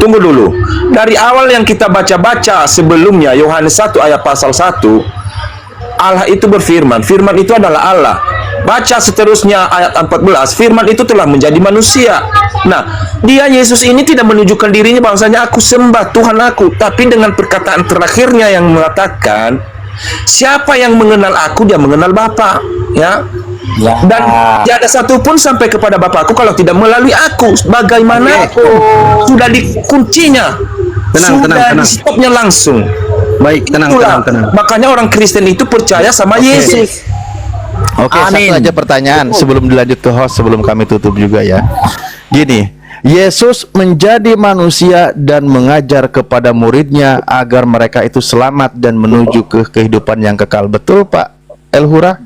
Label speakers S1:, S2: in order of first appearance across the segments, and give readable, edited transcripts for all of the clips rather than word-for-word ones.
S1: tunggu dulu. Dari awal yang kita baca-baca sebelumnya, Yohanes 1 ayat pasal 1, Allah itu berfirman, firman itu adalah Allah. Baca seterusnya ayat 14, firman itu telah menjadi manusia. Nah, dia Yesus ini tidak menunjukkan dirinya bahwasanya aku sembah Tuhan aku, tapi dengan perkataan terakhirnya yang mengatakan, siapa yang mengenal aku, dia mengenal Bapa, ya. Dan tidak ada satupun sampai kepada Bapakku kalau tidak melalui aku. Bagaimana sudah dikuncinya, sudah di stopnya langsung.
S2: Baik, tenang.
S1: Makanya orang Kristen itu percaya sama Yesus.
S2: Oke, satu aja pertanyaan sebelum dilanjut ke host, sebelum kami tutup juga ya. Gini, Yesus menjadi manusia dan mengajar kepada muridnya agar mereka itu selamat dan menuju ke kehidupan yang kekal. Betul, Pak Elhura?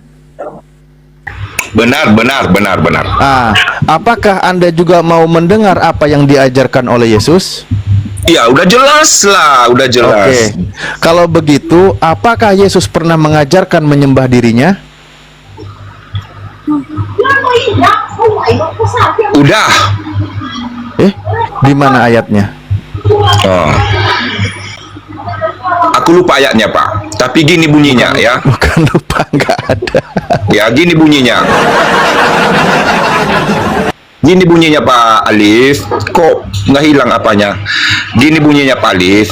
S1: Benar.
S2: Apakah Anda juga mau mendengar apa yang diajarkan oleh Yesus?
S1: Ya, udah jelas lah, udah jelas.
S2: Oke. Kalau begitu, apakah Yesus pernah mengajarkan menyembah dirinya?
S1: Udah.
S2: Di mana ayatnya?
S1: Oh. Aku lupa ayatnya, Pak. Tapi gini bunyinya, ya.
S2: Bukan lupa, nggak ada.
S1: Ya, gini bunyinya. Gini bunyinya, Pak Alif. Kok nggak hilang apanya? Gini bunyinya, Pak Alif.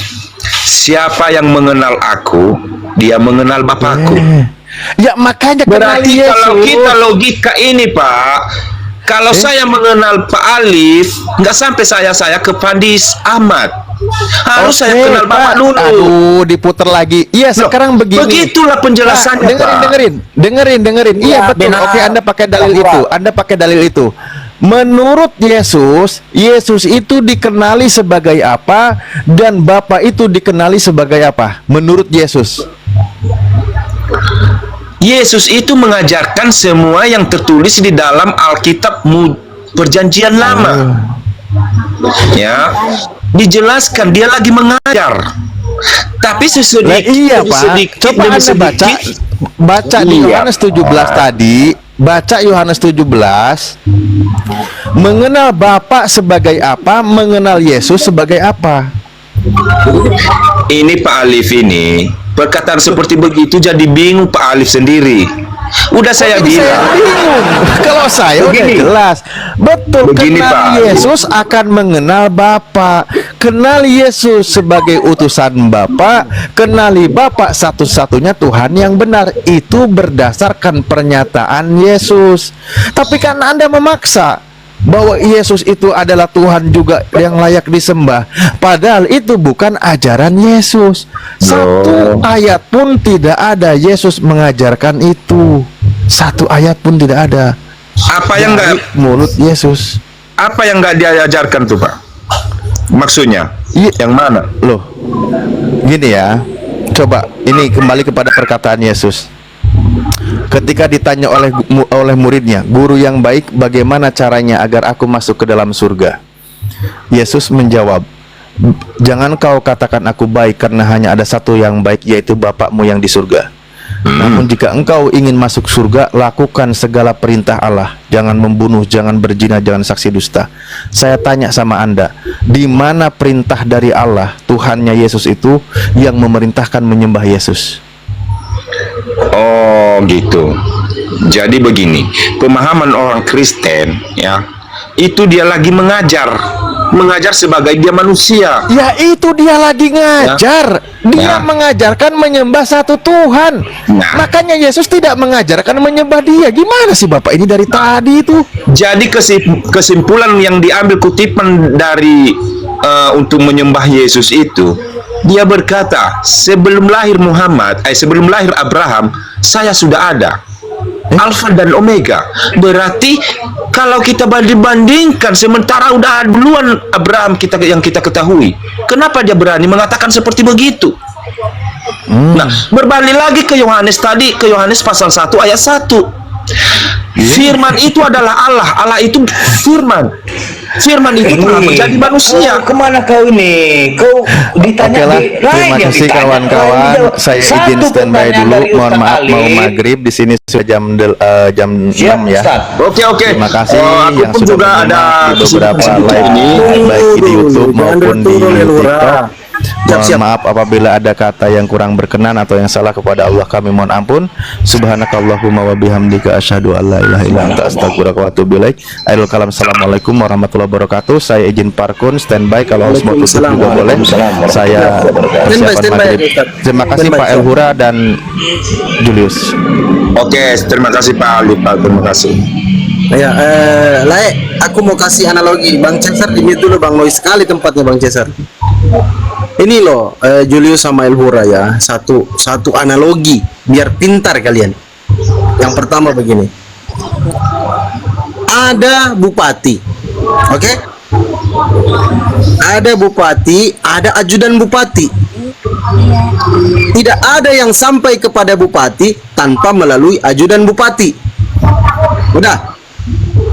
S1: Siapa yang mengenal aku, dia mengenal Bapakku.
S2: Ya, makanya
S1: berarti kalau kita logika ini, Pak, kalau saya mengenal Pak Alif, nggak sampai saya ke Pandis Ahmad. Harus saya kenal Bapak dulu.
S2: Aduh, diputer lagi. Iya, sekarang begini.
S1: Begitulah penjelasannya,
S2: dengerin. Iya, betul. Oke, Anda pakai dalil itu. Menurut Yesus itu dikenali sebagai apa dan Bapa itu dikenali sebagai apa? Menurut Yesus
S1: itu mengajarkan semua yang tertulis di dalam Alkitab Perjanjian Lama. Ya, dijelaskan dia lagi mengajar. Tapi sedikit
S2: Coba Anda baca di Yohanes 17 tadi. Baca Yohanes 17. Mengenal Bapa sebagai apa, mengenal Yesus sebagai apa.
S1: Ini Pak Alif ini perkataan seperti begitu jadi bingung Pak Alif sendiri. Udah saya bilang.
S2: Saya bingung. Kalau saya udah jelas. Betul, kenal Yesus akan mengenal Bapa. Kenal Yesus sebagai utusan Bapa, kenali Bapa satu-satunya Tuhan yang benar. Itu berdasarkan pernyataan Yesus. Tapi kan Anda memaksa bahwa Yesus itu adalah Tuhan juga yang layak disembah. Padahal itu bukan ajaran Yesus. Satu ayat pun tidak ada Yesus mengajarkan itu. Satu ayat pun tidak ada.
S1: Apa yang enggak
S2: mulut Yesus?
S1: Apa yang enggak diajarkan tuh, Pak? Maksudnya? Yang mana?
S2: Loh, gini ya. Coba ini kembali kepada perkataan Yesus. Ketika ditanya oleh muridnya, "Guru yang baik, bagaimana caranya agar aku masuk ke dalam surga?" Yesus menjawab, "Jangan kau katakan aku baik, karena hanya ada satu yang baik, yaitu Bapakmu yang di surga. Namun jika engkau ingin masuk surga, lakukan segala perintah Allah. Jangan membunuh, jangan berzina, jangan saksi dusta." Saya tanya sama Anda, di mana perintah dari Allah, Tuhannya Yesus itu, yang memerintahkan menyembah Yesus?
S1: Oh gitu. Jadi begini, pemahaman orang Kristen ya, itu dia lagi mengajar sebagai dia manusia.
S2: Ya, itu dia lagi ngajar. Dia mengajarkan menyembah satu Tuhan. Makanya Yesus tidak mengajarkan menyembah dia. Gimana sih Bapak ini dari tadi itu?
S1: Jadi kesimpulan yang diambil kutipan dari untuk menyembah Yesus itu, dia berkata, sebelum lahir sebelum lahir Abraham, saya sudah ada. Alfa dan Omega. Berarti kalau kita bandingkan, sementara udah duluan Abraham yang kita ketahui, kenapa dia berani mengatakan seperti begitu? Nah, berbalik lagi ke Yohanes tadi, ke Yohanes pasal 1 ayat 1. Firman itu adalah Allah. Allah itu firman. Firman itu telah menjadi manusia.
S3: Kemana kau ini? Kau ditanya
S2: Oke lah,
S3: lain
S2: terima
S3: yang
S2: kasih
S3: ditanya,
S2: kawan-kawan.
S3: lain jawab.
S2: Saya
S3: Satu
S2: izin standby
S3: pertanyaan
S2: dulu.
S3: dari
S2: Mohon
S3: Ustaz
S2: maaf mau
S3: Ali.
S2: maghrib. Di sini sudah jam
S3: Siap,
S2: 6 ya.
S3: Ustaz.
S1: Oke.
S2: Terima kasih
S1: Aku
S2: yang
S1: pun
S2: sudah
S1: juga ada
S2: menyimak di beberapa
S1: kesibukan
S2: live
S1: ini.
S2: baik di YouTube maupun di TikTok. Mohon
S4: Siap.
S2: maaf apabila ada kata yang kurang berkenan atau yang salah kepada Allah, kami mohon ampun. Subhanakallahumma wa bihamdika asyhadu an la ilaha illa anta astaghfiruka wa atubu ilaik. Akhirul kalam, assalamualaikum warahmatullahi wabarakatuh. Saya izin parkun standby, kalau harus mau tutup juga boleh. Saya persiapan
S4: Standby,
S2: maghrib.
S4: Ustaz.
S2: Terima kasih
S4: Standby,
S2: Pak Elhura dan Julius.
S1: Oke, terima kasih Pak Ali, Pak. Terima kasih.
S4: Ya, Lae, aku mau kasih analogi. Bang Cesar di dulu, Bang, Lois sekali tempatnya Bang Cesar. Ini loh, Julius sama Elhura ya, satu analogi biar pintar kalian. Yang pertama begini, ada bupati, oke? Ada bupati, ada ajudan bupati. Tidak ada yang sampai kepada bupati tanpa melalui ajudan bupati. Udah,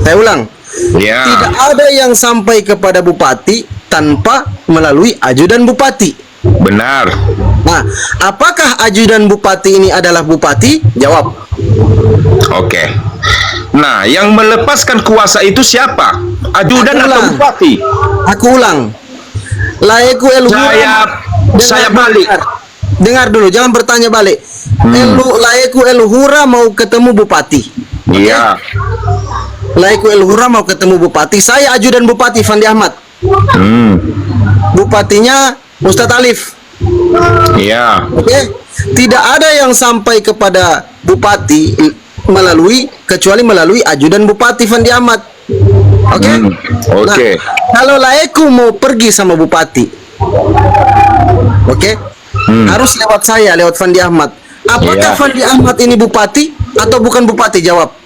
S4: saya ulang.
S1: Ya.
S4: Tidak ada yang sampai kepada bupati tanpa melalui ajudan bupati.
S1: Benar.
S4: Nah, apakah ajudan bupati ini adalah bupati? Jawab.
S1: Oke. Nah, yang melepaskan kuasa itu siapa? Ajudan
S4: Aku
S1: atau
S4: ulang.
S1: bupati?
S4: Aku ulang. Laeku Elhura.
S1: Saya balik.
S4: Dengar dulu, jangan bertanya balik. Laeku Elhura mau ketemu bupati.
S1: Iya.
S4: Laeku Elhura mau ketemu bupati. Saya ajudan bupati Fandi Ahmad. Bupatinya Ustadz Alif.
S1: Iya.
S4: Oke, tidak ada yang sampai kepada bupati kecuali melalui ajudan bupati Fandi Ahmad. Oke.
S1: Oke.
S4: Nah, kalau Laeku mau pergi sama bupati, oke, harus lewat saya, lewat Fandi Ahmad. Apakah
S1: Iya.
S4: Fandi Ahmad ini bupati atau bukan bupati? Jawab.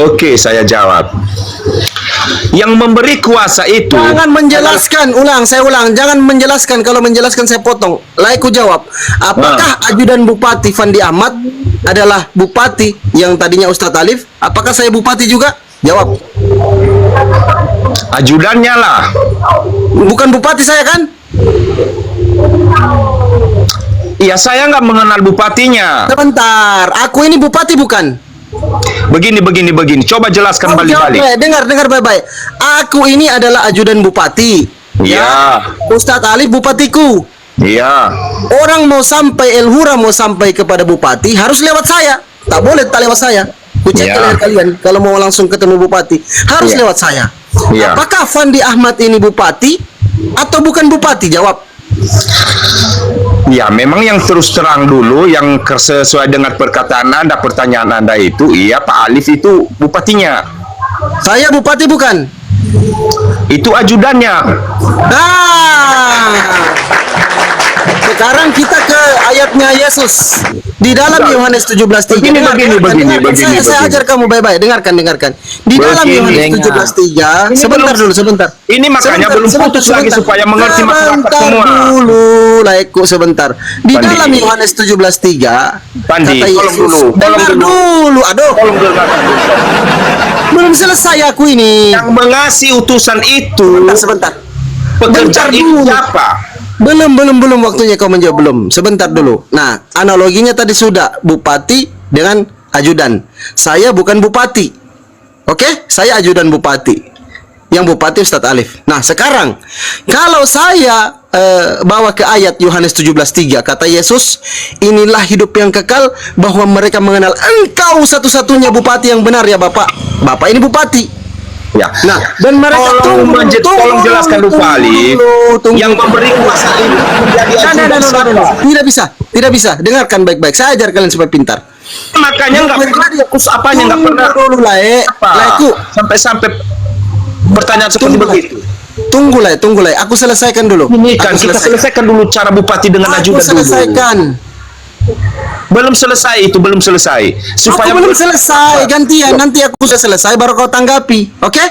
S1: Oke, saya jawab. Yang memberi kuasa itu
S4: Jangan menjelaskan, saya ulang. Jangan menjelaskan, kalau menjelaskan saya potong. Laeku jawab. Apakah ajudan bupati Fandi Ahmad adalah bupati yang tadinya Ustadz Alif? Apakah saya bupati juga? Jawab.
S1: ajudannya lah.
S4: Bukan bupati saya kan?
S1: Iya, saya nggak mengenal bupatinya.
S4: Sebentar, aku ini bupati bukan?
S1: Begini. Coba jelaskan balik-balik.
S4: Dengar baik-baik. Aku ini adalah ajudan bupati.
S1: Iya.
S4: Ustadz Alif bupatiku.
S1: Iya.
S4: Orang mau sampai, Elhura mau sampai kepada bupati harus lewat saya. Tak boleh tak lewat saya. Kucek
S1: Ya.
S4: leher kalian kalau mau langsung ketemu bupati harus
S1: Ya.
S4: lewat saya.
S1: Ya.
S4: Apakah Fandi Ahmad ini bupati atau bukan bupati? Jawab.
S1: Ya, memang yang terus terang dulu, yang sesuai dengan perkataan Anda, pertanyaan Anda itu, iya Pak Alif itu bupatinya.
S4: Saya bupati bukan?
S1: Itu ajudannya.
S4: Nah, sekarang kita ke ayatnya Yesus di dalam Yohanes 17:3.
S1: Begini.
S4: Saya ajar kamu baik-baik. Dengarkan. Di dalam
S1: Begini.
S4: Yohanes 17:3.
S1: Ini
S4: Sebentar.
S1: Ini makanya belum putus lagi supaya mengerti masyarakat semua.
S4: Dulu, Laiku sebentar. Di
S1: Pandi.
S4: dalam Yohanes 17:3
S1: Pandi,
S4: kata
S1: tolong
S4: Yesus.
S1: dulu, tolong
S4: Dengar
S1: dulu.
S4: dulu. Aduh,
S1: Tolong dengarkan.
S4: belum selesai aku ini.
S1: Yang mengasih utusan itu,
S4: Sebentar.
S1: pekerjaan
S4: Bentar
S1: itu
S4: dulu.
S1: siapa?
S4: Belum waktunya kau menjawab, belum. Sebentar dulu. Nah, analoginya tadi sudah bupati dengan ajudan. Saya bukan bupati. Oke? Saya ajudan bupati. Yang bupati Ustadz Alif. Nah, sekarang kalau saya bawa ke ayat Yohanes 17:3, kata Yesus, inilah hidup yang kekal, bahwa mereka mengenal Engkau satu-satunya bupati yang benar, ya Bapak. Bapak ini bupati.
S1: Ya.
S4: Nah, dan mereka
S1: tolong jelaskan dulu Pak Alif.
S4: tunggu.
S1: Yang memberi kuasa itu menjadi ajudan siapa?
S4: Tidak bisa. Dengarkan baik-baik. Saya ajar kalian supaya pintar.
S1: Makanya nggak pernah diakus apanya, nggak pernah.
S4: Dulu Laiku.
S1: Sampai pertanyaan seperti begitu.
S4: Tunggu Lai. Aku selesaikan dulu.
S1: Ini kan
S4: Aku
S1: kita selesaikan dulu cara bupati dengan
S4: Aku
S1: ajudan dulu.
S4: selesaikan.
S1: Belum selesai. Supaya
S4: Aku belum selesai. Gantian. Nanti aku sudah selesai baru kau tanggapi. Oke?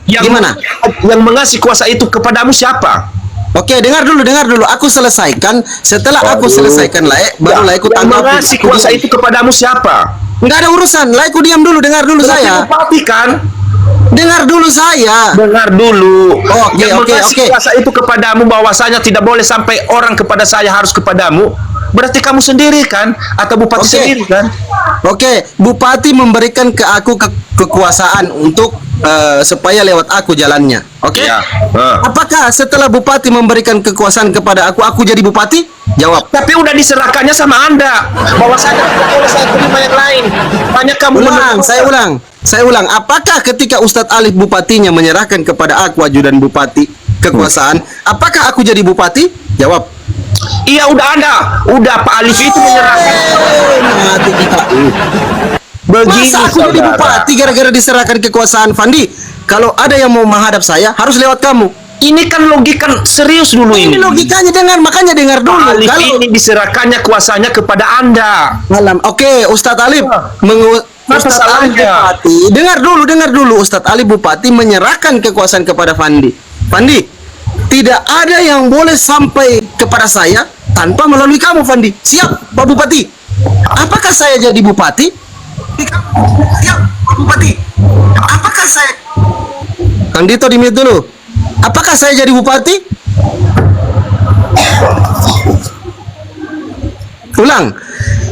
S4: Gimana?
S1: Yang mengasih kuasa itu kepadamu siapa?
S4: Oke, dengar dulu. Aku selesaikan. Setelah aku selesaikan, baru Laiku
S1: Yang
S4: tanggapi.
S1: mengasih kuasa itu kepadamu siapa?
S4: Nggak ada urusan. Laiku diam dulu. Dengar dulu
S1: Berarti
S4: saya.
S1: bupati kan?
S4: Dengar dulu saya.
S1: Dengar dulu.
S4: Oke,
S1: Yang
S4: oke,
S1: mengasih
S4: oke.
S1: kuasa itu kepadamu, bahwasanya tidak boleh sampai orang kepada saya, harus kepadamu. Berarti kamu sendiri kan, atau bupati
S4: Oke.
S1: sendiri kan?
S4: Oke, bupati memberikan ke aku kekuasaan untuk supaya lewat aku jalannya. Oke?
S1: Iya. Heeh.
S4: Apakah setelah bupati memberikan kekuasaan kepada aku jadi bupati? Jawab.
S1: Tapi udah diserahkannya sama Anda, bahwasanya tidak boleh saya terima yang lain. Banyak kamu
S4: Saya ulang. Apakah ketika Ustadz Alif bupatinya menyerahkan kepada aku ajudan bupati kekuasaan, apakah aku jadi bupati? Jawab.
S1: Iya, udah ada. Udah Pak Alif itu menyerahkan.
S4: Mati kita.
S1: Begini,
S4: Masa aku jadi
S1: saudara.
S4: bupati gara-gara diserahkan kekuasaan, Fandi? Kalau ada yang mau menghadap saya, harus lewat kamu.
S1: Ini kan logika serius dulu
S4: Ini
S1: ini.
S4: logikanya makanya dengar dulu.
S1: Pak Alif
S4: Kalau
S1: ini diserahkannya kuasanya kepada Anda.
S4: Oke, Ustadz Alif
S1: Apa
S4: Ustadz Alif
S1: salahnya?
S4: Bupati, dengar dulu. Ustadz Alif Bupati menyerahkan kekuasaan kepada Fandi. Fandi, tidak ada yang boleh sampai kepada saya tanpa melalui kamu, Fandi. Siap, Pak Bupati? Apakah saya jadi bupati? Siap, Pak Bupati. Apakah saya... Kang Dito di mute dulu. Apakah saya jadi bupati? Ulang.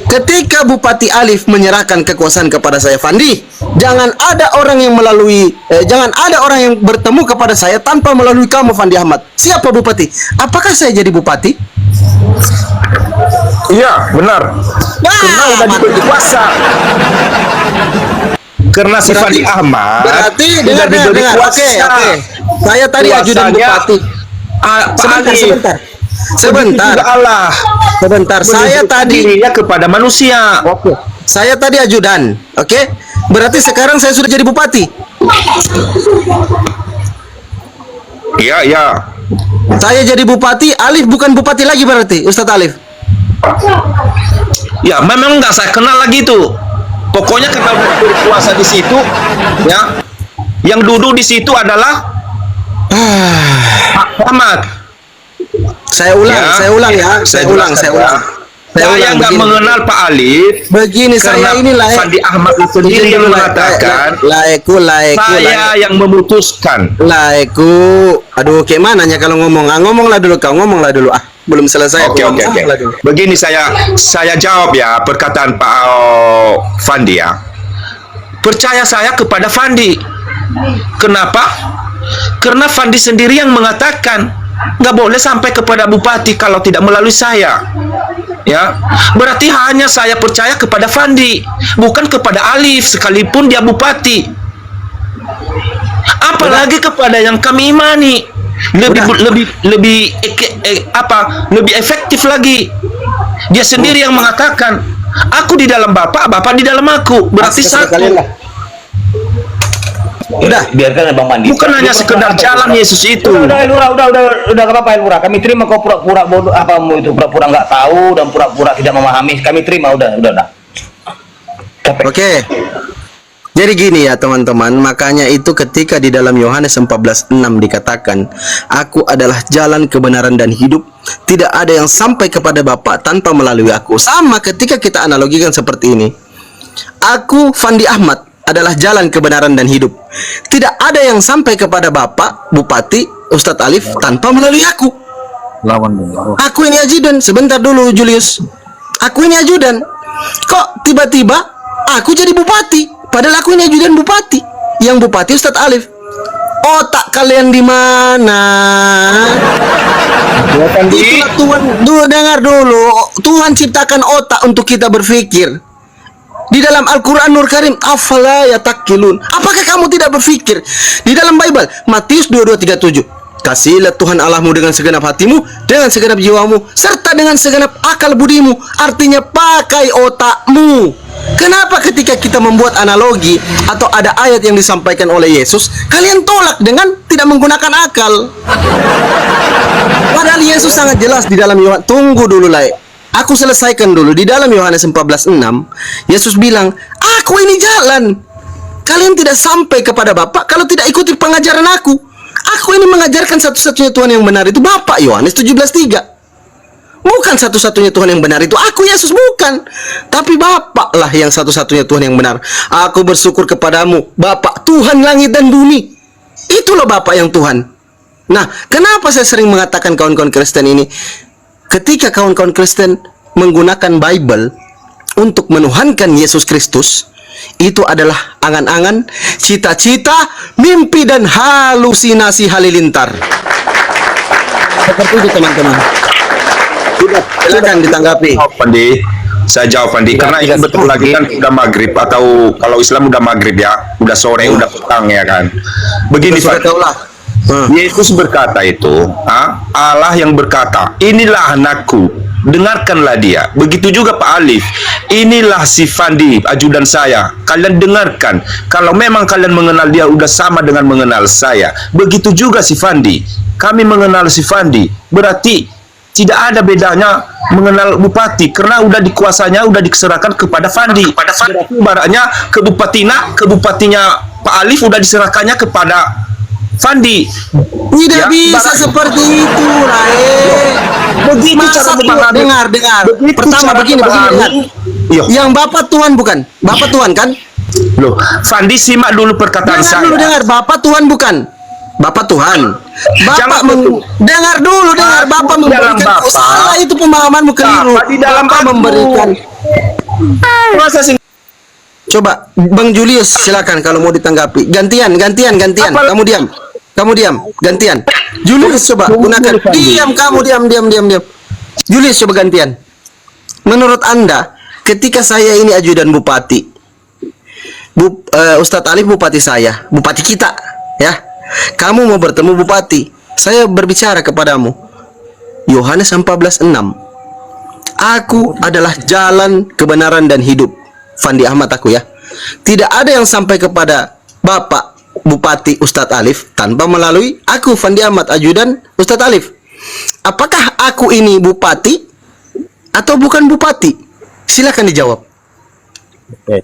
S4: Ketika Bupati Alif menyerahkan kekuasaan kepada saya, Fandi, jangan ada orang yang bertemu kepada saya tanpa melalui kamu, Fandi Ahmad. Siapa Bupati? Apakah saya jadi bupati?
S1: Iya, benar. Karena udah diberi kuasa. Karena si Fandi Ahmad
S4: Berarti
S1: udah diberi
S4: dengar.
S1: kuasa.
S4: Oke. Saya tadi ajudan
S1: Kuasanya,
S4: bupati.
S1: Pak Alif.
S4: Sebentar.
S1: Juga Allah.
S4: Sebentar. Saya
S1: menunjukkan
S4: tadi
S1: dirinya kepada manusia.
S4: Saya tadi ajudan. Oke? Berarti sekarang saya sudah jadi bupati.
S1: Iya, iya.
S4: Saya jadi bupati, Alif bukan bupati lagi berarti, Ustadz Alif.
S1: Ya, memang nggak saya kenal lagi tuh. Pokoknya karena berkuasa di situ, ya. Yang duduk di situ adalah Pak Ahmad.
S4: Saya ulang ya. Saya ulang.
S1: Saya nggak
S4: begini.
S1: mengenal Pak Alif.
S4: Begini, saya
S1: Karena
S4: ini layak.
S1: Fandi Ahmad sendiri yang mengatakan saya yang memutuskan.
S4: Laiku. Aduh, kayak mananya kalau ngomong? Ngomonglah dulu kau, belum selesai.
S1: Oke.
S4: Ngomonglah dulu.
S1: Begini saya jawab ya perkataan Pak Fandi ya. Percaya saya kepada Fandi. Kenapa? Karena Fandi sendiri yang mengatakan nggak boleh sampai kepada bupati kalau tidak melalui saya. Ya, berarti hanya saya percaya kepada Fandi, bukan kepada Alif sekalipun dia bupati. Apalagi kepada yang kami imani. Lebih efektif lagi. Dia sendiri yang mengatakan, aku di dalam Bapak, Bapak di dalam aku. Berarti satu.
S3: Udah, biarkan Bang Mandi.
S1: Bukan hanya sekedar jalan Yesus itu.
S3: Udah, gak apa-apa, Lurah. Kami terima kau pura-pura bodoh, apamu itu, pura-pura nggak tahu dan pura-pura tidak memahami. Kami terima, udah. Capek.
S4: Oke. Jadi gini ya teman-teman, makanya itu ketika di dalam Yohanes 14:6 dikatakan, aku adalah jalan kebenaran dan hidup, tidak ada yang sampai kepada Bapa tanpa melalui aku. Sama ketika kita analogikan seperti ini, aku Fandi Ahmad adalah jalan kebenaran dan hidup, tidak ada yang sampai kepada Bapak Bupati Ustadz Alif tanpa melalui aku. Aku ini ajudan. Sebentar dulu Julius, aku ini ajudan. Kok tiba-tiba aku jadi bupati? Padahal aku ini ajudan bupati. Yang bupati Ustadz Alif. Otak kalian di mana? Itulah Tuhan. Dengar dulu. Tuhan ciptakan otak untuk kita berpikir. Di dalam Al-Quran Nur Karim, afala yatakilun. Apakah kamu tidak berpikir? Di dalam Bible, Matius 22:37. Kasihilah Tuhan Allahmu dengan segenap hatimu, dengan segenap jiwamu, serta dengan segenap akal budimu. Artinya pakai otakmu. Kenapa ketika kita membuat analogi atau ada ayat yang disampaikan oleh Yesus, kalian tolak dengan tidak menggunakan akal? Padahal Yesus sangat jelas di dalam Yohanes. Tunggu dulu lah. Aku selesaikan dulu. Di dalam Yohanes 14:6, Yesus bilang, aku ini jalan. Kalian tidak sampai kepada Bapa kalau tidak ikuti pengajaran aku. Aku ini mengajarkan satu-satunya Tuhan yang benar, itu Bapa. Yohanes 17:3. Bukan satu-satunya Tuhan yang benar itu aku, Yesus, bukan. Tapi Bapa lah yang satu-satunya Tuhan yang benar. Aku bersyukur kepadamu, Bapa, Tuhan langit dan bumi. Itulah Bapa yang Tuhan. Nah, kenapa saya sering mengatakan kawan-kawan Kristen ini, ketika kawan-kawan Kristen menggunakan Bible untuk menuhankan Yesus Kristus, itu adalah angan-angan, cita-cita, mimpi, dan halusinasi halilintar. Seperti itu, teman-teman. Silakan ditanggapi.
S1: Pandi, saya jawab Pandi, karena ini betul lagi kan udah maghrib, atau kalau Islam udah maghrib ya, udah sore, udah petang ya kan. Begini Pak, Yesus berkata itu, Allah yang berkata, inilah anakku, dengarkanlah dia. Begitu juga Pak Alif, inilah si Fandi, ajudan saya, kalian dengarkan. Kalau memang kalian mengenal dia, udah sama dengan mengenal saya. Begitu juga si Fandi, kami mengenal si Fandi, berarti tidak ada bedanya mengenal bupati, karena udah dikuasanya, udah diserahkan kepada Fandi. Ibaratnya kebupatinya Pak Alif udah diserahkannya kepada Fandi.
S4: Tidak bisa seperti itu,
S1: Begitu cara memahami.
S4: Dengar. Pertama begini. Yang Bapak Tuhan bukan? Bapak Tuhan kan?
S1: Loh, Fandi simak dulu perkataan saya.
S4: Dengar. Bapak Tuhan bukan? Bapak Tuhan. Dengar dulu. Bapak memberikan salah, itu pemahamanmu keliru.
S1: Di dalam
S4: Bapak memberikan. Coba Bang Julius, silakan kalau mau ditanggapi. Gantian. Kamu diam. Gantian. Julius, coba gunakan. Diam. Julius, coba gantian. Menurut Anda, ketika saya ini ajudan bupati, Ustadz Alif bupati saya, bupati kita, ya. Kamu mau bertemu bupati, saya berbicara kepadamu. Yohanes 14:6. Aku adalah jalan, kebenaran, dan hidup. Fandi Ahmad aku ya. Tidak ada yang sampai kepada Bapak Bupati Ustadz Alif tanpa melalui aku, Fandi Ahmad, ajudan Ustadz Alif. Apakah aku ini bupati atau bukan bupati? Silakan dijawab.
S5: Oke.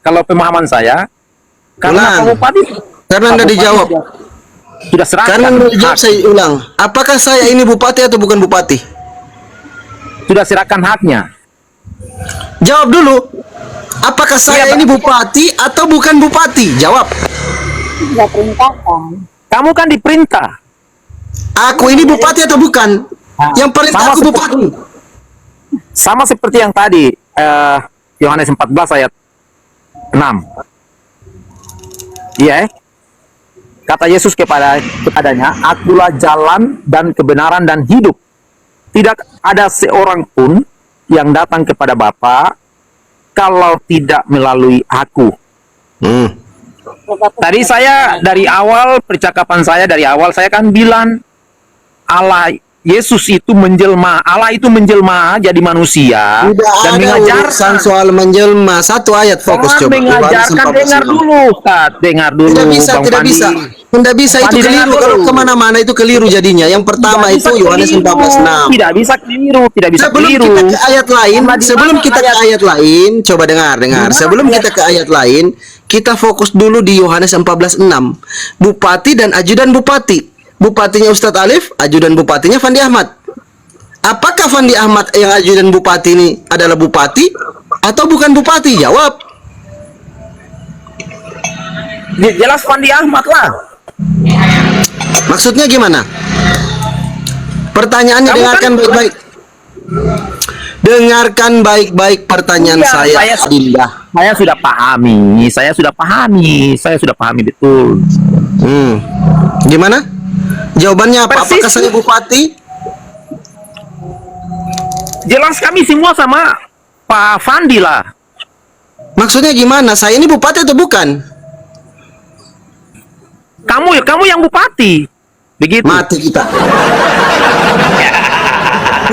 S5: Kalau pemahaman saya, karena
S4: Ulang.
S5: bupati,
S4: Karena Anda dijawab.
S5: sudah serahkan.
S4: Karena Anda dijawab,
S5: hak.
S4: saya ulang. Apakah saya ini bupati atau bukan bupati?
S5: Sudah serahkan haknya.
S4: Jawab dulu. Apakah saya
S5: Iya,
S4: ini bupati atau bukan bupati? Jawab.
S6: Tidak perintahkan.
S5: Kamu kan diperintah.
S4: Aku ini bupati atau bukan? Yang perintah
S5: Sama
S4: aku
S5: seperti-
S4: bupati.
S5: Sama seperti yang tadi, Yohanes 14 ayat 6. Iya, kata Yesus kepadanya, akulah jalan dan kebenaran dan hidup. Tidak ada seorang pun yang datang kepada Bapa kalau tidak melalui aku. Tadi saya dari awal, percakapan saya dari awal, saya kan bilang Allah Yesus itu menjelma, Allah itu menjelma jadi manusia
S4: Tidak
S5: dan
S4: ada urusan
S5: mengajarkan.
S4: soal menjelma. Satu ayat fokus
S5: Jangan
S4: coba.
S5: mengajarkan, dengar dulu, Ustaz. Dengar dulu,
S4: Tidak bisa,
S5: Bang
S4: tidak
S5: Pandi.
S4: bisa. Tidak bisa, itu
S5: Pandi, dengar
S4: keliru.
S5: dulu.
S4: Kalau kemana-mana itu keliru jadinya. Yang pertama
S5: Tidak
S4: itu
S5: bisa
S4: Yohanes
S5: keliru.
S4: 14:6.
S5: Tidak bisa keliru, tidak bisa
S4: Sebelum
S5: keliru.
S4: kita ke ayat lain,
S5: Karena di
S4: sebelum
S5: mana
S4: kita ke ayat lain, coba dengar.
S5: Di
S4: Sebelum
S5: mana
S4: kita ke ayat lain, kita fokus dulu di Yohanes 14:6. Bupati dan ajudan bupati. Bupatinya Ustadz Alif, ajudan bupatinya Fandi Ahmad. Apakah Fandi Ahmad yang ajudan bupati ini adalah bupati atau bukan bupati? Jawab.
S5: Jelas Fandi Ahmad lah.
S4: Maksudnya gimana? Pertanyaannya
S5: Kamu
S4: dengarkan
S5: kan-
S4: baik-baik. Dengarkan baik-baik pertanyaan
S5: Iya,
S4: saya, Dinda.
S5: Saya sudah pahami betul.
S4: Gimana? Jawabannya apa?
S5: Persis.
S4: Apakah saya bupati?
S5: Jelas kami semua sama Pak Fandi lah.
S4: Maksudnya gimana? Saya ini bupati atau bukan?
S5: Kamu yang bupati. Begitu.
S4: Mati kita.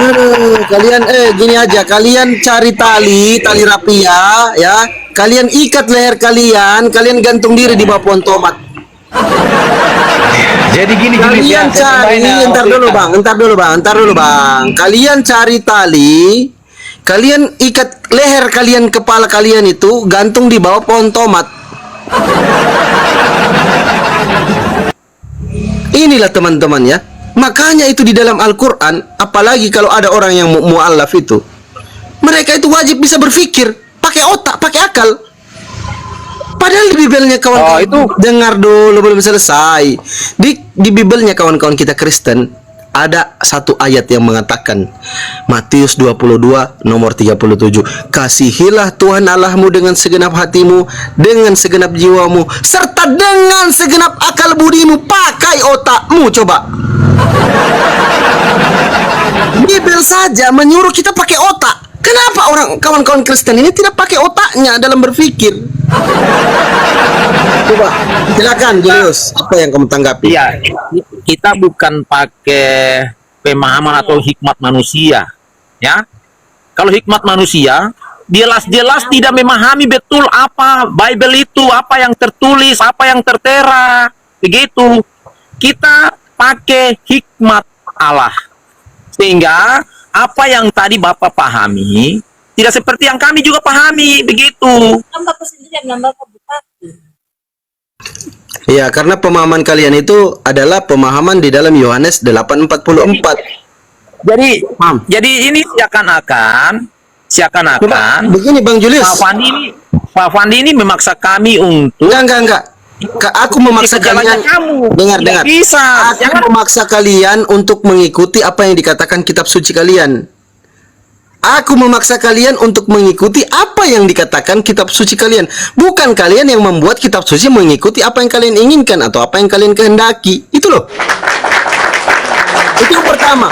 S4: Aduh, kalian gini aja, kalian cari tali rapia ya. Kalian ikat leher kalian gantung diri di bawah pohon tomat.
S3: Jadi gini
S4: Kalian cari, entar dulu bang. Kalian cari tali, kalian ikat leher kalian, kepala kalian itu gantung di bawah pohon tomat. Inilah teman-teman ya. Makanya itu di dalam Al-Quran, apalagi kalau ada orang yang mu'allaf itu, mereka itu wajib bisa berpikir, pakai otak, pakai akal. Padahal di Bibelnya kawan-kawan,
S5: itu
S4: dengar dulu, belum selesai. Di Bibelnya kawan-kawan kita Kristen, ada satu ayat yang mengatakan, Matius 22 nomor 37, kasihilah Tuhan Allahmu dengan segenap hatimu, dengan segenap jiwamu, serta dengan segenap akal budimu. Pakai otakmu, coba. Bibel saja menyuruh kita pakai otak. Kenapa orang kawan-kawan Kristen ini tidak pakai otaknya dalam berpikir? Coba, silakan Julius, apa yang kamu tanggapi?
S5: Iya, kita bukan pakai pemahaman atau hikmat manusia, ya. Kalau hikmat manusia, jelas-jelas tidak memahami betul apa Bible itu, apa yang tertulis, apa yang tertera, begitu. Kita pakai hikmat Allah, sehingga apa yang tadi Bapak pahami tidak seperti yang kami juga pahami, begitu.
S6: Kan Bapak sendiri yang nambah ke bupati.
S4: Ya, karena pemahaman kalian itu adalah pemahaman di dalam Yohanes 8:44.
S5: Jadi ini seakan-akan
S4: Begini Bang Julius.
S5: Pak Fandi ini memaksa kami untuk
S4: Enggak. Aku memaksa kalian. Dengar.
S5: Bisa.
S4: Aku memaksa kalian untuk mengikuti apa yang dikatakan kitab suci kalian. Aku memaksa kalian untuk mengikuti apa yang dikatakan kitab suci kalian. Bukan kalian yang membuat kitab suci mengikuti apa yang kalian inginkan atau apa yang kalian kehendaki. Itu loh. Itu yang pertama.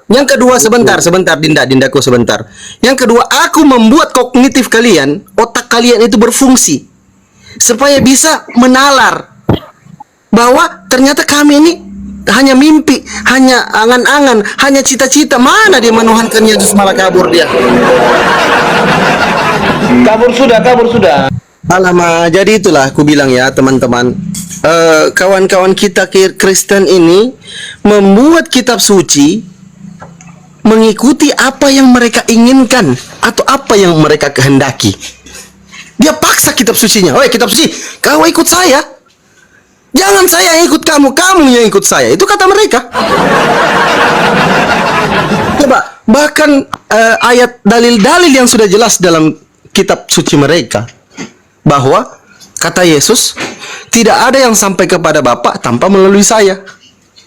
S4: Yang kedua sebentar Dindaku sebentar. Yang kedua, aku membuat kognitif kalian, otak kalian itu berfungsi supaya bisa menalar bahwa ternyata kami ini hanya mimpi, hanya angan-angan, hanya cita-cita. Mana dia menuhankan Yesus, malah kabur dia.
S3: Kabur sudah.
S4: Alamak, jadi itulah aku bilang ya teman-teman, kawan-kawan kita Kristen ini membuat kitab suci mengikuti apa yang mereka inginkan atau apa yang mereka kehendaki. Dia paksa kitab sucinya. Oi, kitab suci, kau ikut saya. Jangan saya yang ikut kamu, kamu yang ikut saya. Itu kata mereka. Coba, bahkan ayat dalil-dalil yang sudah jelas dalam kitab suci mereka, bahwa kata Yesus, tidak ada yang sampai kepada Bapa tanpa melalui saya.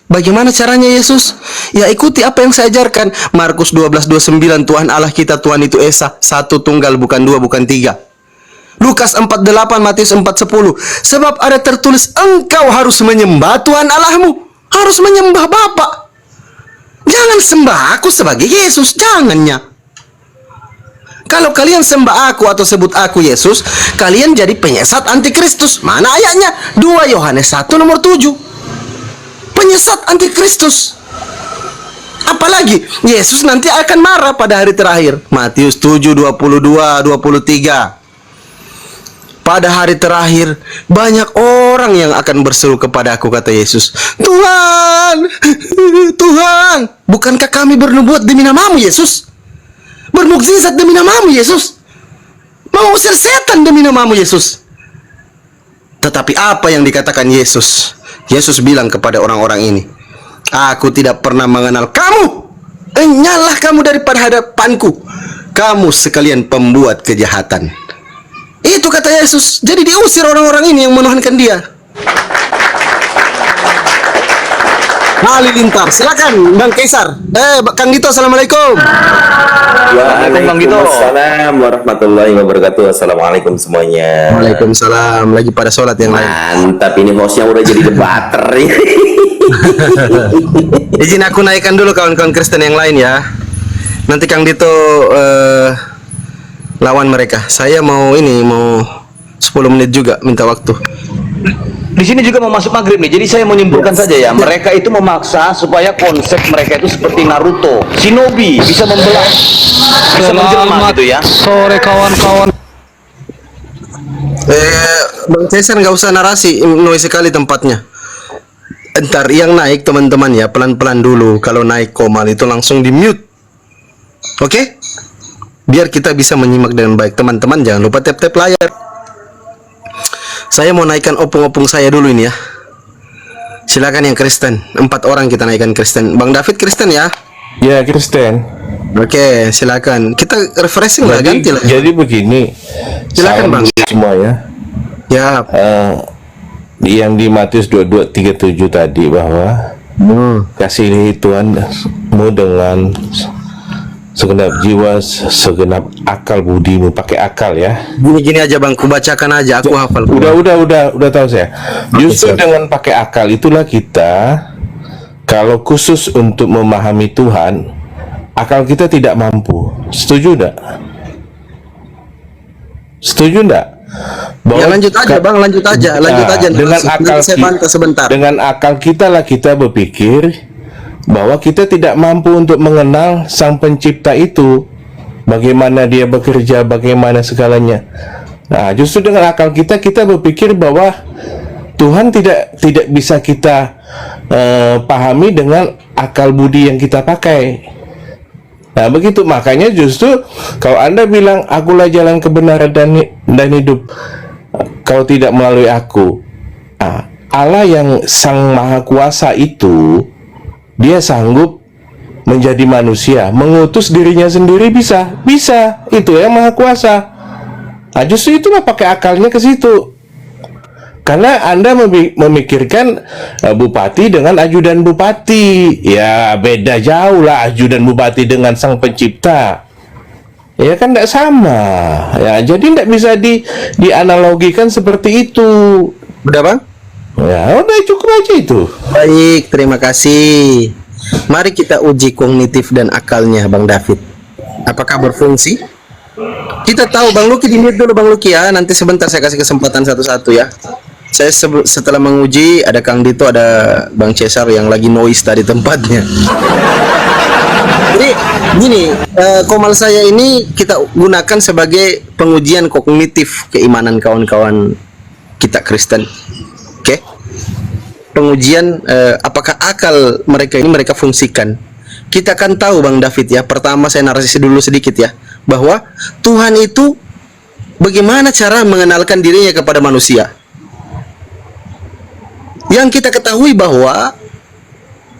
S4: Bagaimana caranya Yesus? Ya ikuti apa yang saya ajarkan. Markus 12:29, Tuhan Allah kita, Tuhan itu Esa, satu tunggal, bukan dua, bukan tiga. Lukas 4:8, Matius 4:10. Sebab ada tertulis, engkau harus menyembah Tuhan Allahmu, harus menyembah Bapa. Jangan sembah aku sebagai Yesus, jangannya. Kalau kalian sembah aku atau sebut aku Yesus, kalian jadi penyesat antikristus. Mana ayatnya? 2 Yohanes 1 nomor 7. Penyesat antikristus. Apalagi Yesus nanti akan marah pada hari terakhir. Matius 7:22-23. Pada hari terakhir, banyak orang yang akan berseru kepada aku, kata Yesus. Tuhan, Tuhan, bukankah kami bernubuat demi namamu, Yesus? Bermukjizat demi namamu, Yesus? Mengusir setan demi namamu, Yesus? Tetapi apa yang dikatakan Yesus? Yesus bilang kepada orang-orang ini, aku tidak pernah mengenal kamu. Enyahlah kamu daripada hadapanku, kamu sekalian pembuat kejahatan. Itu kata Yesus. Jadi diusir orang-orang ini yang menuhankan dia. Halilintar, silakan Bang Kaisar. Kang Dito, assalamualaikum.
S7: Waalaikumsalam warahmatullahi wabarakatuh. Assalamualaikum semuanya.
S4: Waalaikumsalam. Lagi pada sholat yang lain.
S7: Mantap, ini hostnya udah jadi debater.
S4: Izin aku naikkan dulu kawan-kawan Kristen yang lain ya. Nanti Kang Dito lawan mereka. Saya mau 10 menit juga minta waktu.
S3: Di sini juga mau masuk maghrib nih, jadi saya menyimpulkan saja ya. Mereka itu memaksa supaya konsep mereka itu seperti Naruto, Shinobi, bisa membelah, bisa menjelma gitu ya.
S8: Sore kawan-kawan.
S4: Bang Cesar nggak usah narasi, noise sekali tempatnya. Entar yang naik teman-teman ya, pelan-pelan dulu. Kalau naik komal itu langsung di mute. Oke? Biar kita bisa menyimak dengan baik. Teman-teman jangan lupa tap-tap layar. Saya mau naikkan opung-opung saya dulu ini ya. Silakan yang Kristen. 4 orang kita naikkan Kristen. Bang David Kristen ya?
S8: Ya, Kristen.
S4: Oke, silakan. Kita refreshing lah, ganti lah.
S8: Jadi begini.
S4: Silakan,
S8: salam
S4: Bang.
S8: dulu semua ya.
S4: Ya.
S8: Yang di Matius 22:37 tadi bahwa kasihi Tuhanmu dengan segenap jiwa, segenap akal budimu, pakai akal ya.
S4: Gini-gini aja Bang, kubacakan aja, aku hafal.
S8: Udah tahu saya. Justru
S4: siap.
S8: dengan pakai akal itulah kita, kalau khusus untuk memahami Tuhan, akal kita tidak mampu. Setuju enggak? Setuju enggak?
S4: Ya lanjut aja Bang, lanjut aja
S8: Dengan akal
S4: saya bantah sebentar.
S8: Dengan akal kita lah kita berpikir bahwa kita tidak mampu untuk mengenal Sang Pencipta itu, bagaimana Dia bekerja, bagaimana segalanya. Nah, justru dengan akal kita berpikir bahwa Tuhan tidak bisa kita pahami dengan akal budi yang kita pakai. Nah, begitu makanya justru kalau Anda bilang akulah jalan kebenaran dan hidup, kalau tidak melalui aku, Allah yang Sang Maha Kuasa itu, Dia sanggup menjadi manusia, mengutus dirinya sendiri, bisa itu yang Maha Kuasa. Nah, justru itulah pakai akalnya ke situ. Karena Anda memikirkan bupati dengan ajudan bupati. Ya beda jauh lah ajudan bupati dengan Sang Pencipta. Ya kan tidak sama. Ya, jadi tidak bisa dianalogikan seperti itu.
S4: Udah Bang?
S8: Ya udah, cukup aja itu.
S4: Baik, terima kasih. Mari kita uji kognitif dan akalnya Bang David. Apakah berfungsi? Kita tahu Bang Luki, di-mute dulu Bang Luki ya. Nanti sebentar saya kasih kesempatan satu-satu ya. Saya setelah menguji, ada Kang Dito, ada Bang Cesar yang lagi noise tadi tempatnya. Jadi gini, komal saya ini kita gunakan sebagai pengujian kognitif keimanan kawan-kawan kita Kristen. Oke? Pengujian apakah akal mereka ini mereka fungsikan. Kita akan tahu Bang David ya. Pertama saya narasi dulu sedikit ya, bahwa Tuhan itu bagaimana cara mengenalkan dirinya kepada manusia. Yang kita ketahui bahwa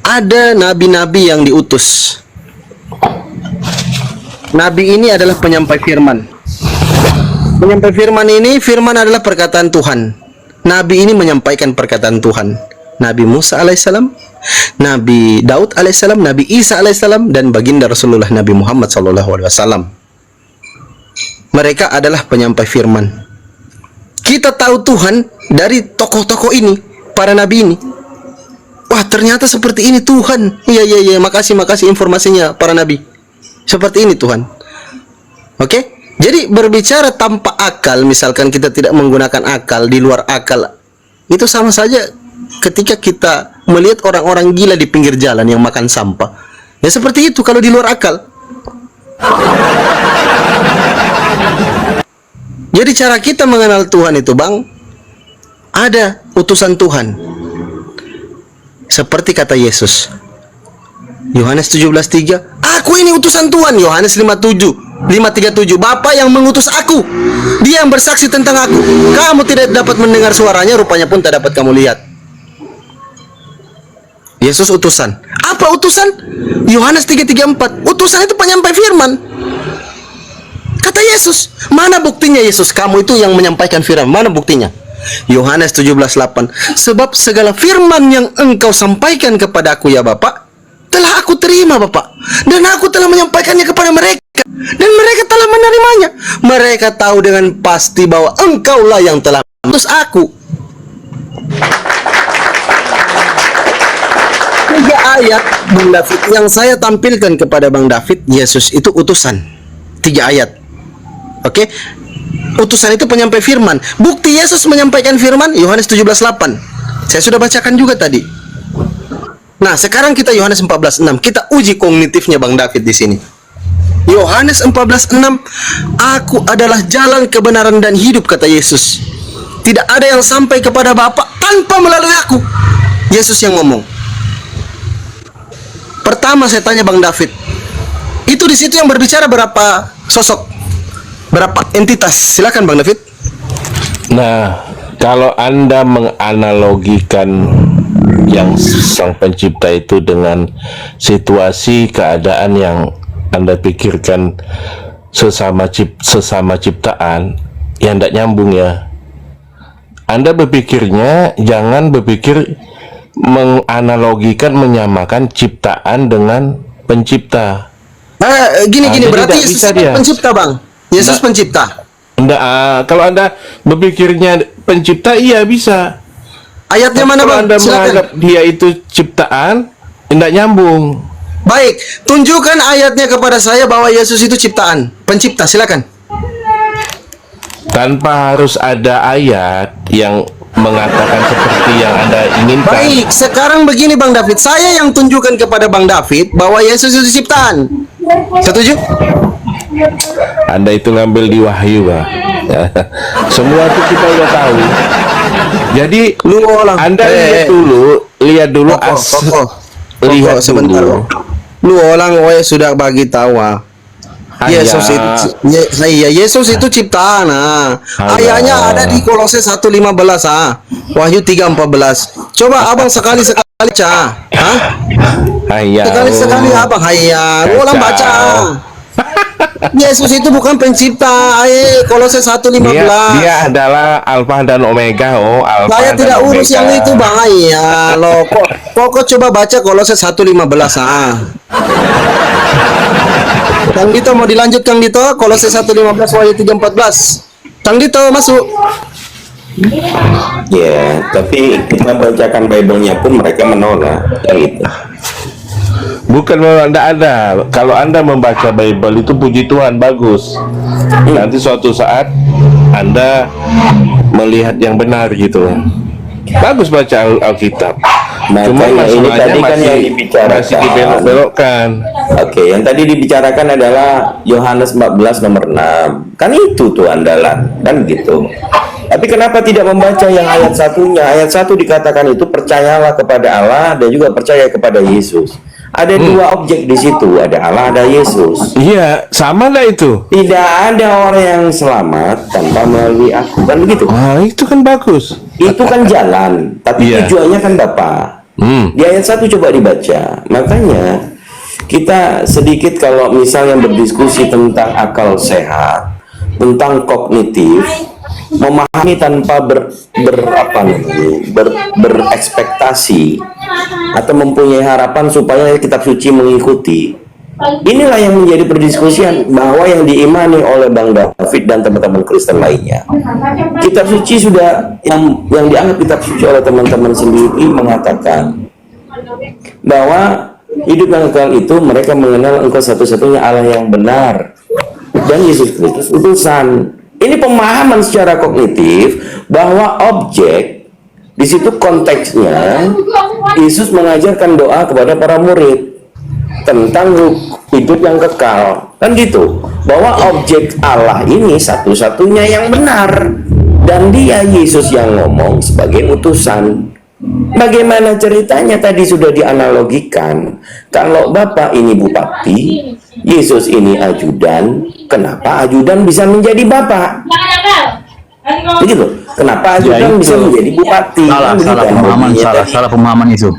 S4: ada nabi-nabi yang diutus. Nabi ini adalah penyampai firman. Penyampai firman ini, firman adalah perkataan Tuhan. Nabi ini menyampaikan perkataan Tuhan. Nabi Musa alaihissalam, Nabi Daud alaihissalam, Nabi Isa alaihissalam, dan baginda Rasulullah Nabi Muhammad SAW. Mereka adalah penyampai firman. Kita tahu Tuhan dari tokoh-tokoh ini, para nabi ini. Wah, ternyata seperti ini Tuhan. Iya, makasih informasinya para nabi. Seperti ini Tuhan. Oke? Jadi berbicara tanpa akal, misalkan kita tidak menggunakan akal, di luar akal, itu sama saja ketika kita melihat orang-orang gila di pinggir jalan yang makan sampah. Ya seperti itu kalau di luar akal. Jadi cara kita mengenal Tuhan itu Bang, ada utusan Tuhan. Seperti kata Yesus. Yohanes 17:3, aku ini utusan Tuhan. Yohanes 5:37, Bapa yang mengutus aku, Dia yang bersaksi tentang aku. Kamu tidak dapat mendengar suaranya, rupanya pun tak dapat kamu lihat. Yesus utusan. Apa utusan? Yohanes 3:34, utusan itu penyampai firman. Kata Yesus, mana buktinya Yesus? Kamu itu yang menyampaikan firman, mana buktinya? Yohanes 17:8, sebab segala firman yang engkau sampaikan kepada aku ya Bapa, telah aku terima Bapa, dan aku telah menyampaikannya kepada mereka, dan mereka telah menerimanya. Mereka tahu dengan pasti bahwa engkaulah yang telah mengutus aku. 3 ayat Bang David yang saya tampilkan kepada Bang David, Yesus itu utusan. 3 ayat. Oke? Utusan itu penyampai firman. Bukti Yesus menyampaikan firman, Yohanes 17:8. Saya sudah bacakan juga tadi. Nah, sekarang kita Yohanes 14:6. Kita uji kognitifnya Bang David di sini. Yohanes 14:6, aku adalah jalan kebenaran dan hidup, kata Yesus. Tidak ada yang sampai kepada Bapa tanpa melalui aku. Yesus yang ngomong. Pertama saya tanya Bang David, itu di situ yang berbicara berapa sosok? Berapa entitas? Silakan Bang David.
S8: Nah, kalau Anda menganalogikan yang sang pencipta itu dengan situasi keadaan yang Anda pikirkan sesama ciptaan yang tidak nyambung ya. Anda berpikirnya jangan berpikir menganalogikan, menyamakan ciptaan dengan pencipta.
S4: Gini
S8: Jadi
S4: berarti
S8: tidak
S4: Yesus
S8: bisa dia.
S4: pencipta, Bang. Yesus
S8: Nggak.
S4: pencipta.
S8: Kalau Anda berpikirnya pencipta, iya bisa.
S4: Ayatnya mana,
S8: Kalau
S4: Bang?
S8: Anda
S4: Silakan.
S8: menganggap dia itu ciptaan, tidak nyambung.
S4: Baik, tunjukkan ayatnya kepada saya bahwa Yesus itu ciptaan, pencipta. Silakan.
S8: Tanpa harus ada ayat yang mengatakan seperti yang Anda inginkan.
S4: Baik, sekarang begini Bang David, saya yang tunjukkan kepada Bang David bahwa Yesus itu ciptaan. Setuju?
S8: Anda itu ngambil di wahyu, Pak. Semua itu kita udah tahu. Jadi
S4: Lu orang.
S8: Anda lihat dulu lihat
S4: sebentar.
S8: dulu.
S4: Lu orang sudah bagi tahu. Yesus itu Yesus itu ciptaan. Ayatnya ada di Kolose 1:15 Wahyu 3:14. Coba Abang sekali-sekali baca. Sekali-sekali Abang lu orang baca. Yesus itu bukan pencipta. Kolose 1:15.
S8: Dia adalah Alfa dan Omega.
S4: Saya tidak urus yang itu, Bang. Lo kok coba baca Kolose 1:15 Kang Dito mau dilanjut, Kang Dito? Kolose 1:15 Wahyu 3:14. Kang Dito masuk.
S7: Ya, tapi kita bacakan Bible-nya pun mereka menolak, gitu.
S8: Bukan Anda ada. Kalau Anda membaca Bible itu puji Tuhan, bagus. Nanti suatu saat Anda melihat yang benar gitu. Bagus baca Alkitab. Cuma
S7: Makanya ini
S8: masalahnya
S7: tadi kan yang dibicarakan.
S8: masih dibelok-belokkan.
S7: Oke, yang tadi dibicarakan adalah Yohanes 14 nomor 6. Kan itu tuh andalan, kan gitu. Tapi kenapa tidak membaca yang ayat satunya? Ayat 1 dikatakan itu percayalah kepada Allah dan juga percaya kepada Yesus. Ada dua objek di situ, ada Allah, ada Yesus.
S8: Iya, sama lah itu.
S7: Tidak ada orang yang selamat tanpa melalui aku, kan begitu?
S8: Itu kan bagus.
S7: Itu kan jalan, tapi
S8: Iya.
S7: tujuannya kan Bapa. Di ayat 1 coba dibaca. Makanya kita sedikit kalau misalnya berdiskusi tentang akal sehat, tentang kognitif, memahami tanpa berekspektasi atau mempunyai harapan supaya kitab suci mengikuti. Inilah yang menjadi perdiskusian bahwa yang diimani oleh Bang David dan teman-teman Kristen lainnya. Kitab suci sudah yang dianggap kitab suci oleh teman-teman sendiri mengatakan bahwa hidup yang kekal itu mereka mengenal Engkau satu-satunya Allah yang benar dan Yesus Kristus utusan. Ini pemahaman secara kognitif bahwa objek di situ konteksnya Yesus mengajarkan doa kepada para murid tentang hidup yang kekal, kan gitu, bahwa objek Allah ini satu-satunya yang benar dan dia Yesus yang ngomong sebagai utusan. Bagaimana ceritanya tadi sudah dianalogikan. Kalau Bapak ini bupati, Yesus ini ajudan, kenapa ajudan bisa menjadi Bapak? Begitu. Kenapa ajudan bisa menjadi bupati?
S3: Salah pemahaman itu.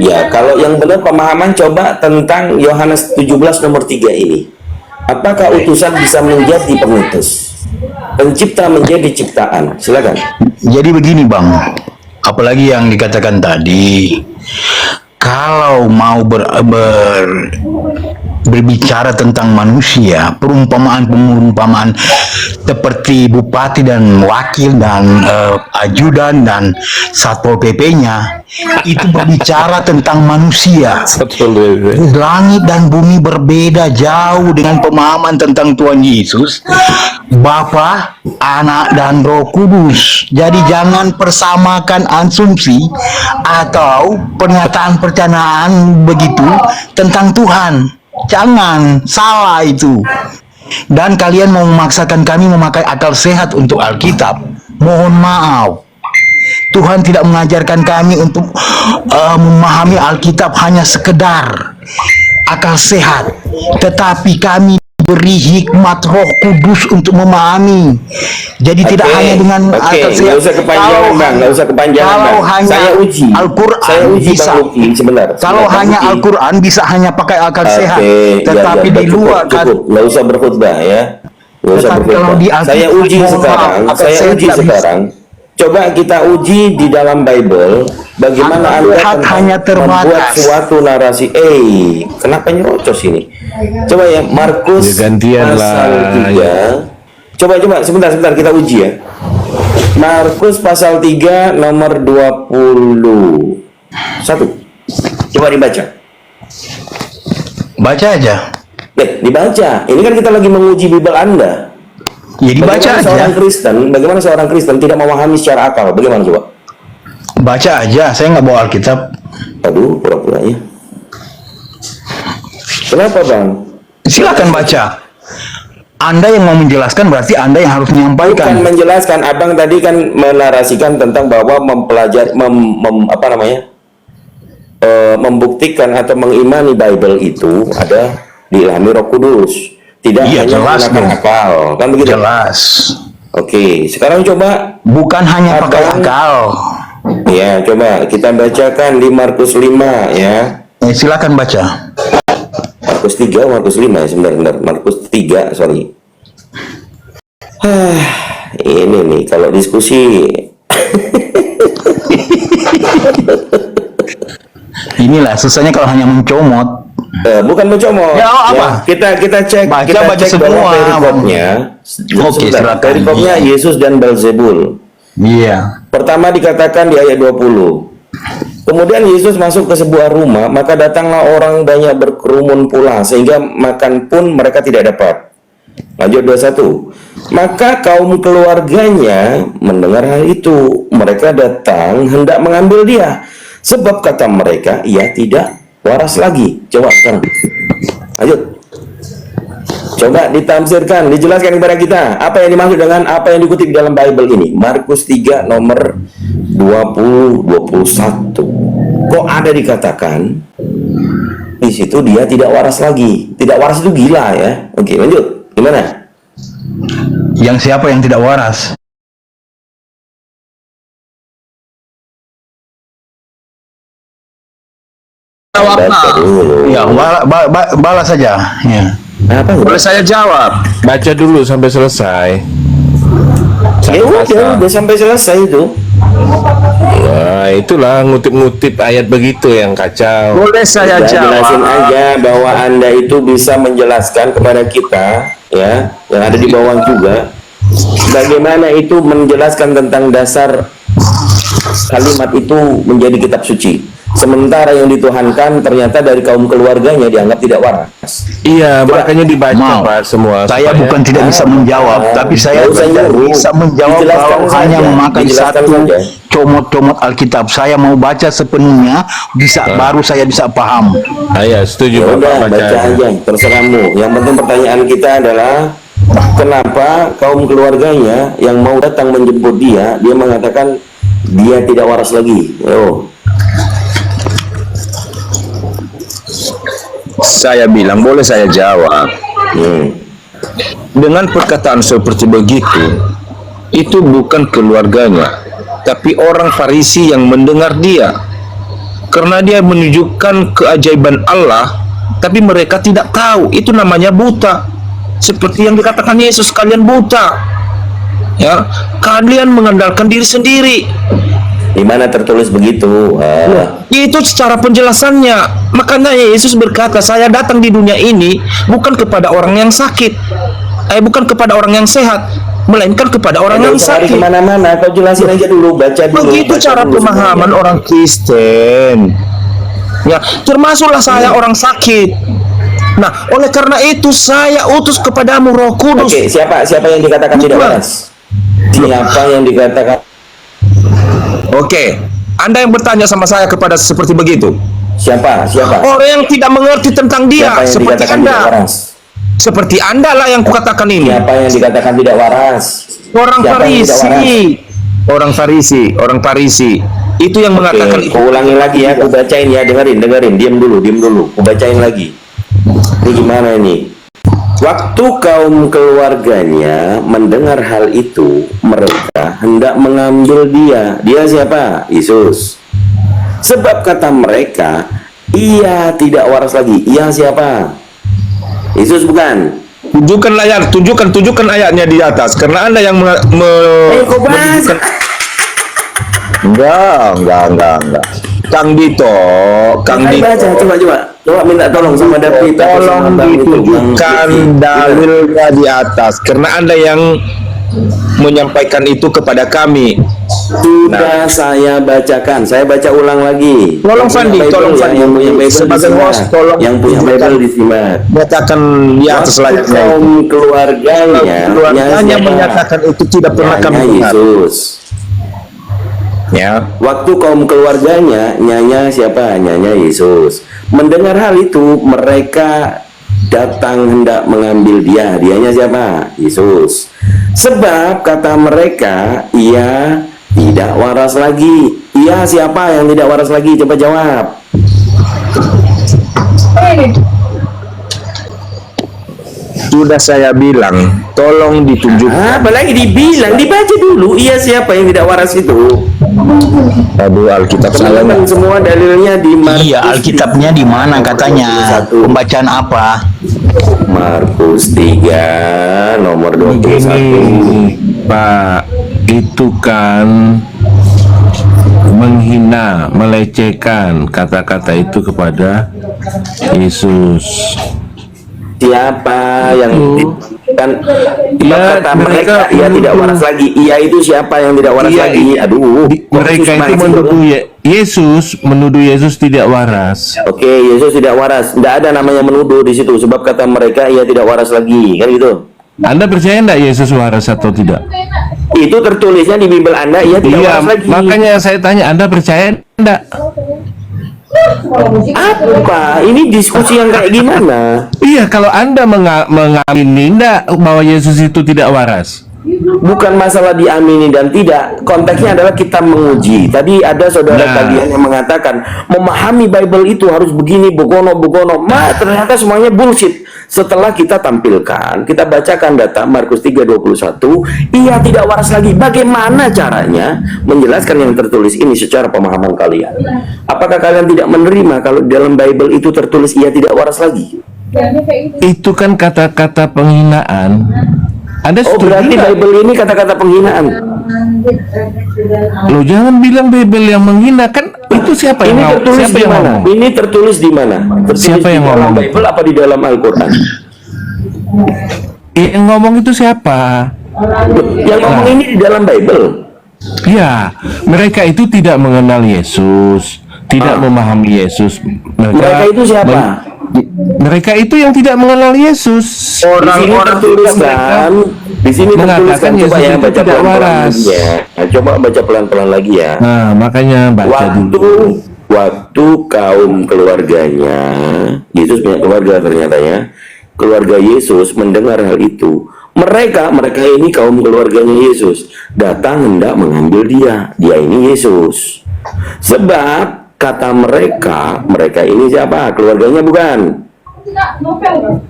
S7: Ya, kalau yang benar pemahaman coba tentang Yohanes 17 nomor 3 ini. Apakah utusan bisa menjadi pengutus? Pencipta menjadi ciptaan. Silakan.
S3: Jadi begini Bang, apalagi yang dikatakan tadi, kalau mau berbicara tentang manusia, perumpamaan seperti bupati dan wakil dan ajudan dan satpol pp-nya, itu berbicara tentang manusia. Langit dan bumi berbeda jauh dengan pemahaman tentang Tuhan Yesus, Bapa, Anak, dan Roh Kudus. Jadi jangan persamakan asumsi atau pernyataan begitu tentang Tuhan. Jangan, salah itu. Dan kalian mau memaksakan kami memakai akal sehat untuk Alkitab. Mohon maaf, Tuhan tidak mengajarkan kami untuk memahami Alkitab hanya sekedar akal sehat, tetapi kami diberi hikmat Roh Kudus untuk memahami. Jadi tidak
S7: Oke,
S3: hanya dengan
S7: oke,
S3: akal sehat.
S7: nggak usah kepanjangan bang, nggak usah kepanjangan
S3: Kalau
S7: bang.
S3: hanya
S7: Saya uji,
S3: Al-Quran
S7: saya uji
S3: bisa.
S7: Bang Luki, sebentar.
S3: Kalau
S7: Bang
S3: hanya
S7: Luki.
S3: Al-Quran bisa hanya pakai akal
S7: Oke,
S3: sehat,
S7: ya,
S3: tetapi
S7: ya,
S3: di luar
S7: cukup, nggak usah berkhutbah ya, nggak usah
S3: Tetapi kalau
S7: berkhutbah.
S3: di
S7: Saya
S3: Alkitab,
S7: uji
S3: mohon
S7: sekarang,
S3: maaf, akal
S7: saya
S3: sehat
S7: uji
S3: tidak bisa.
S7: sekarang. Coba kita uji di dalam Bible, bagaimana
S3: Akal
S7: Anda
S3: sehat hanya terbatas.
S7: membuat suatu narasi. Kenapa nyerocos ini? Coba ya, Markus
S8: Ya, gantian
S7: pasal
S8: lah.
S7: 3. Coba sebentar kita uji ya. Markus pasal 3 nomor 21. Coba dibaca.
S3: Baca aja.
S7: Dibaca. Ini kan kita lagi menguji Bible Anda.
S3: Ya dibaca
S7: Bagaimana
S3: aja.
S7: seorang Kristen tidak memahami secara akal? Bagaimana coba?
S3: Baca aja. Saya nggak bawa Alkitab.
S7: Aduh, pura-puranya. Kenapa bang?
S3: Silakan baca. Anda yang mau menjelaskan berarti Anda yang harus
S7: Bukan
S3: menyampaikan.
S7: menjelaskan. Abang tadi kan menarasikan tentang bahwa membuktikan atau mengimani Bible itu ada diilhami Roh Kudus. Tidak
S3: Iya,
S7: hanya
S3: jelas
S7: menggunakan
S3: dong.
S7: akal, kan begitu?
S3: Jelas.
S7: Oke, sekarang coba
S3: Bukan hanya pakai
S7: Abang-
S3: akal.
S7: ya, coba kita bacakan di Markus 5 ya.
S3: Silakan baca.
S7: Markus 3, Markus 5 ya, sebentar. Markus 3, sorry. Ini nih kalau diskusi.
S3: Inilah susahnya kalau hanya mencomot.
S7: Bukan mencomot.
S3: Ya, apa?
S7: Kita cek,
S3: Baca
S7: kita cek
S3: semua.
S7: bahwa perikopnya.
S3: Oke,
S7: Sebentar.
S3: silakan.
S7: Perikopnya Yesus dan Belzebul.
S3: Iya.
S7: Pertama dikatakan di ayat 20. Kemudian Yesus masuk ke sebuah rumah, maka datanglah orang banyak berkerumun pula, sehingga makan pun mereka tidak dapat. Lanjut 21. Maka kaum keluarganya mendengar hal itu. Mereka datang hendak mengambil dia, sebab kata mereka, ia tidak waras lagi. Coba sekarang. Lanjut. Coba ditafsirkan, dijelaskan kepada kita apa yang dimaksud dengan apa yang dikutip di dalam Bible ini. Markus 3 nomor 20-21. Kok ada dikatakan di situ dia tidak waras lagi. Tidak waras itu gila ya. Oke, lanjut. Gimana?
S3: Yang siapa yang tidak waras?
S7: Baca dulu.
S3: Ya, balas saja. Ya.
S7: Apa?
S1: Boleh saya jawab?
S8: Baca dulu sampai selesai.
S7: Ya udah sampai selesai itu.
S8: Nah, itulah ngutip-ngutip ayat begitu yang kacau.
S1: Boleh saya
S7: Udah, jelasin
S1: jawab?
S7: aja bahwa Anda itu bisa menjelaskan kepada kita ya, yang ada di bawah juga, bagaimana itu menjelaskan tentang dasar kalimat itu menjadi kitab suci. Sementara yang dituhankan ternyata dari kaum keluarganya dianggap tidak waras.
S8: Iya,
S7: Coba.
S8: makanya dibaca
S3: Mau.
S8: Pak semua.
S3: Saya
S8: supaya-
S3: bukan tidak bisa menjawab, tapi saya
S7: nggak usah
S3: tidak
S7: nyuruh.
S3: bisa menjawab
S7: Dijelaskan
S3: kalau
S7: saja.
S3: hanya memakai
S7: Dijelaskan
S3: satu
S7: saja.
S3: comot-comot Alkitab. Saya mau baca sepenuhnya, baru saya bisa paham.
S8: Iya, setuju
S7: Ya udah,
S8: Bapak
S7: baca aja, terserahmu. Yang penting pertanyaan kita adalah kenapa kaum keluarganya yang mau datang menjemput dia mengatakan dia tidak waras lagi.
S1: Saya bilang, boleh saya jawab? Dengan perkataan seperti begitu, itu bukan keluarganya, tapi orang Farisi yang mendengar dia. Karena dia menunjukkan keajaiban Allah, tapi mereka tidak tahu. Itu namanya buta. Seperti yang dikatakan Yesus, kalian buta. Ya, kalian mengandalkan diri sendiri.
S7: Di mana tertulis begitu?
S1: Itu secara penjelasannya. Makanya Yesus berkata, saya datang di dunia ini bukan kepada orang yang sakit, bukan kepada orang yang sehat, melainkan kepada orang yang
S7: Cari
S1: sakit.
S7: kemana-mana, kau jelasin aja dulu, baca dulu.
S1: Begitu
S7: baca
S1: cara
S7: dulu
S1: pemahaman
S7: semuanya.
S1: orang Kristen. Ya, termasuklah saya orang sakit. Nah, oleh karena itu saya utus kepadamu Roh Kudus.
S7: Oke, siapa yang dikatakan tidak
S1: Bukan.
S7: waras? Siapa yang dikatakan?
S1: Oke, Anda yang bertanya sama saya kepada seperti begitu.
S7: Siapa?
S1: Orang yang tidak mengerti tentang dia,
S7: Siapa yang
S1: seperti
S7: dikatakan
S1: Anda.
S7: tidak waras?
S1: Seperti Anda lah yang kukatakan ini.
S7: Siapa yang dikatakan tidak waras?
S1: Orang
S7: Siapa yang tidak waras?
S1: Orang Farisi. Itu yang mengatakan
S7: Oke, aku ulangi lagi ya, aku bacain ya, dengerin, diam dulu, aku bacain lagi. Ini gimana ini? Waktu kaum keluarganya mendengar hal itu, mereka hendak mengambil dia. Dia siapa? Yesus. Sebab kata mereka, ia tidak waras lagi. Ia siapa? Yesus bukan?
S1: Tunjukkan ayatnya di atas. Karena Anda yang
S7: Kok bahas?
S1: Enggak. Kang Dito.
S7: Baca, coba minta tolong sama David.
S1: Tolong ditunjukkan dalilnya di atas. Karena Anda yang menyampaikan itu kepada kami.
S7: Sudah saya bacakan. Saya baca ulang lagi.
S1: Tolong Fandi, tolong Fandi.
S7: Yang punya Bible
S1: Sebagai
S7: disimak.
S1: host, tolong
S7: Yang punya Bible disimak.
S1: Nyatakan di atas
S7: Waktu
S1: layaknya.
S7: kaum keluarganya
S1: menyatakan itu tidak pernah kami dengar.
S7: Yesus.
S1: Ya.
S7: Waktu kaum keluarganya, nyanya siapa? Nyanya Yesus. Mendengar hal itu, mereka datang hendak mengambil dia. Dianya siapa? Yesus. Sebab kata mereka, ia tidak waras lagi. Ia siapa yang tidak waras lagi? Coba jawab.
S1: Sudah saya bilang, tolong ditunjukkan.
S7: Apalagi dibilang, dibaca dulu. Ia siapa yang tidak waras itu?
S1: Aduh, Alkitab saya
S7: Teman-teman semua dalilnya di Markus.
S3: Iya, Alkitabnya di mana katanya? Pembacaan apa?
S7: Markus 3 nomor 21.
S8: Begini, Pak, itu kan menghina, melecehkan kata-kata itu kepada Yesus.
S7: Siapa yang kan
S8: Ya,
S7: kata mereka ia
S8: menuduh.
S7: tidak waras lagi. Ia itu siapa yang tidak waras
S8: Iya,
S7: lagi? Aduh,
S8: Mereka itu menuduh Yesus tidak waras.
S7: Oke, Yesus tidak waras. Tidak ada namanya menuduh di situ. Sebab kata mereka ia tidak waras lagi, kan gitu.
S8: Anda percaya enggak Yesus waras atau tidak?
S7: Itu tertulisnya di Bible Anda, ia tidak
S8: Iya,
S7: waras lagi.
S8: makanya saya tanya, Anda percaya enggak?
S7: Apa? Ini diskusi yang kayak gimana?
S8: Iya, kalau Anda mengamini enggak bahwa Yesus itu tidak waras?
S7: Bukan masalah diamini dan tidak. Konteksnya adalah kita menguji. Tadi ada saudara
S8: Nah.
S7: kalian yang mengatakan memahami Bible itu harus begini, begono. Ternyata semuanya bullshit. Setelah kita tampilkan, kita bacakan data Markus 3:21, ia tidak waras lagi. Bagaimana caranya menjelaskan yang tertulis ini secara pemahaman kalian? Apakah kalian tidak menerima kalau dalam Bible itu tertulis ia tidak waras lagi?
S8: Itu kan kata-kata penghinaan. Anda
S7: Oh,
S8: setuju
S7: berarti
S8: nggak?
S7: Bible ini kata-kata penghinaan.
S8: Loh, jangan bilang Bible yang menghina, kan itu siapa
S7: Ini
S8: yang
S7: tertulis
S8: siapa
S7: di
S8: yang
S7: mana?
S8: ngomong?
S7: Ini tertulis di mana? Tertulis
S8: Siapa yang
S7: di dalam
S8: ngomong?
S7: Bible apa di dalam Al-Quran?
S8: Yang ngomong itu siapa?
S7: Yang ngomong ini di dalam Bible.
S8: Ya, mereka itu tidak mengenal Yesus, tidak memahami Yesus.
S7: Mereka itu siapa?
S8: Mereka itu yang tidak mengenal Yesus.
S1: Orang-orang
S7: Di sini tertuliskan.
S8: Mengatakan
S7: Coba
S8: Yesus
S7: ya
S8: itu
S7: baca
S8: tidak
S7: pelan-pelan
S8: waras.
S7: lagi ya. Nah, coba baca pelan-pelan lagi ya.
S8: Nah, makanya baca dulu.
S7: Waktu kaum keluarganya, Yesus punya keluarga ternyata ya. Keluarga Yesus mendengar hal itu, mereka ini kaum keluarganya Yesus datang hendak mengambil dia ini Yesus. Sebab kata mereka ini siapa? Keluarganya bukan.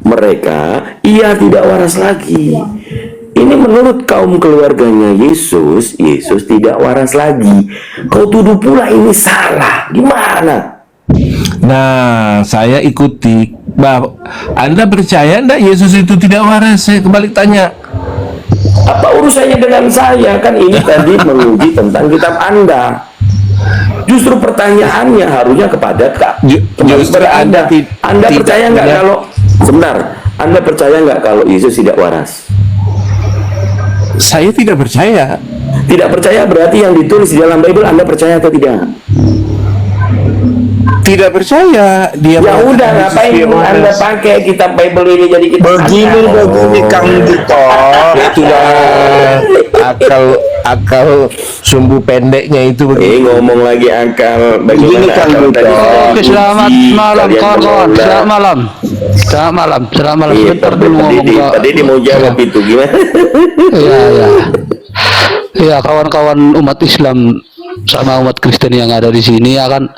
S7: Mereka ia tidak waras lagi. Ini menurut kaum keluarganya Yesus tidak waras lagi. Kau tuduh pula ini salah. Gimana?
S8: Nah, saya ikuti. Anda percaya enggak Yesus itu tidak waras? Saya kembali tanya.
S7: Apa urusannya dengan saya? Kan ini tadi menguji tentang kitab Anda. Justru pertanyaannya harusnya kepada
S8: Justru
S7: Anda. Anda
S8: tidak
S7: percaya nggak
S8: punya-
S7: kalau sebentar? Anda percaya nggak kalau Yesus tidak waras?
S8: Saya tidak percaya.
S7: Tidak percaya berarti yang ditulis di dalam Bible Anda percaya atau tidak?
S8: Tidak percaya. Dia
S7: Ya
S8: mengatakan
S7: udah,
S8: Yesus
S7: ngapain
S8: tidak
S7: Anda
S8: waras.
S7: pakai kitab Bible ini jadi kitab
S1: Begini Kang Dito.
S8: Itulah akal sumbu pendeknya itu begitu.
S7: ngomong lagi akal.
S1: Begini, Kang Dito.
S9: Oke, selamat malam kawan-kawan. Selamat malam. Selamat malam. Sebentar dulu ngomong Pak.
S7: Tadi dia mau jawab itu gimana?
S9: Iya, iya. Iya, kawan-kawan umat Islam sama umat Kristen yang ada di sini ya kan.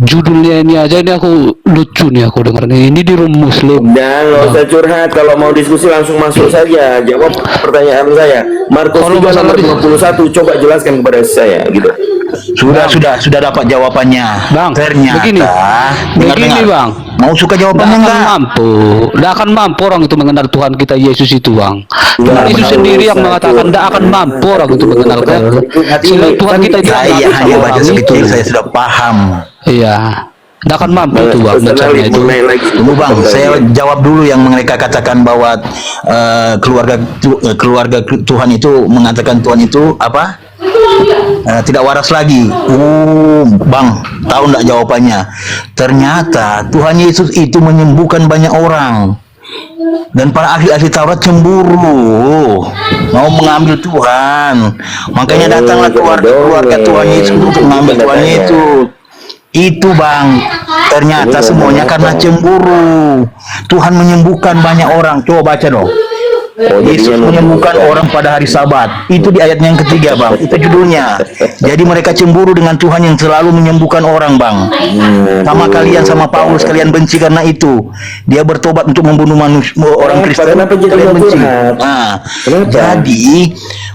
S9: judulnya ini aja ini aku lucu nih aku dengar nih. Ini di room muslim.
S7: Dan nggak usah curhat, kalau mau diskusi langsung masuk saja. Jawab pertanyaan saya. Markus
S9: Kalau
S7: 3
S9: masalah
S7: nomor
S9: di-
S7: 51, coba jelaskan kepada saya gitu.
S3: Sudah dapat jawabannya.
S9: Bang,
S3: Ternyata
S9: begini,
S3: dengar.
S9: Bang.
S3: Mau suka
S9: Tidak
S3: jawabannya
S9: akan
S3: enggak?
S9: mampu, tidak akan mampu orang itu mengenal Tuhan kita Yesus itu, Bang. Tuhan Yesus
S7: benar,
S9: sendiri yang
S7: Ustaz.
S9: mengatakan tidak akan mampu orang itu mengenal Tuhan. Sehingga Tuhan kita itu
S3: Saya
S9: yang
S3: hanya
S9: orang
S3: baca
S9: itu.
S3: sekitar, saya sudah paham.
S9: Iya, tidak akan mampu itu, Bang, mencerna itu.
S3: Tunggu bang, saya jawab dulu yang mereka katakan bahwa keluarga Tuhan itu mengatakan Tuhan itu apa? Tidak waras lagi. Bang, tahu nggak jawabannya? Ternyata Tuhan Yesus itu menyembuhkan banyak orang. Dan para ahli-ahli Taurat cemburu, mau mengambil Tuhan. Makanya datanglah keluarga Tuhan Yesus untuk mengambil Tuhan Yesus. Itu bang, ternyata semuanya karena cemburu. Tuhan menyembuhkan banyak orang. Coba baca dong. Yesus menyembuhkan orang pada hari Sabat. Itu di ayatnya yang ketiga bang. Itu judulnya. Jadi mereka cemburu dengan Tuhan yang selalu menyembuhkan orang bang. Sama kalian, sama Paulus, kalian benci karena itu. Dia bertobat untuk membunuh orang Kristen.
S7: Kenapa jadi
S3: Kalian benci.
S7: curhat?
S3: Nah,
S7: Kenapa?
S3: jadi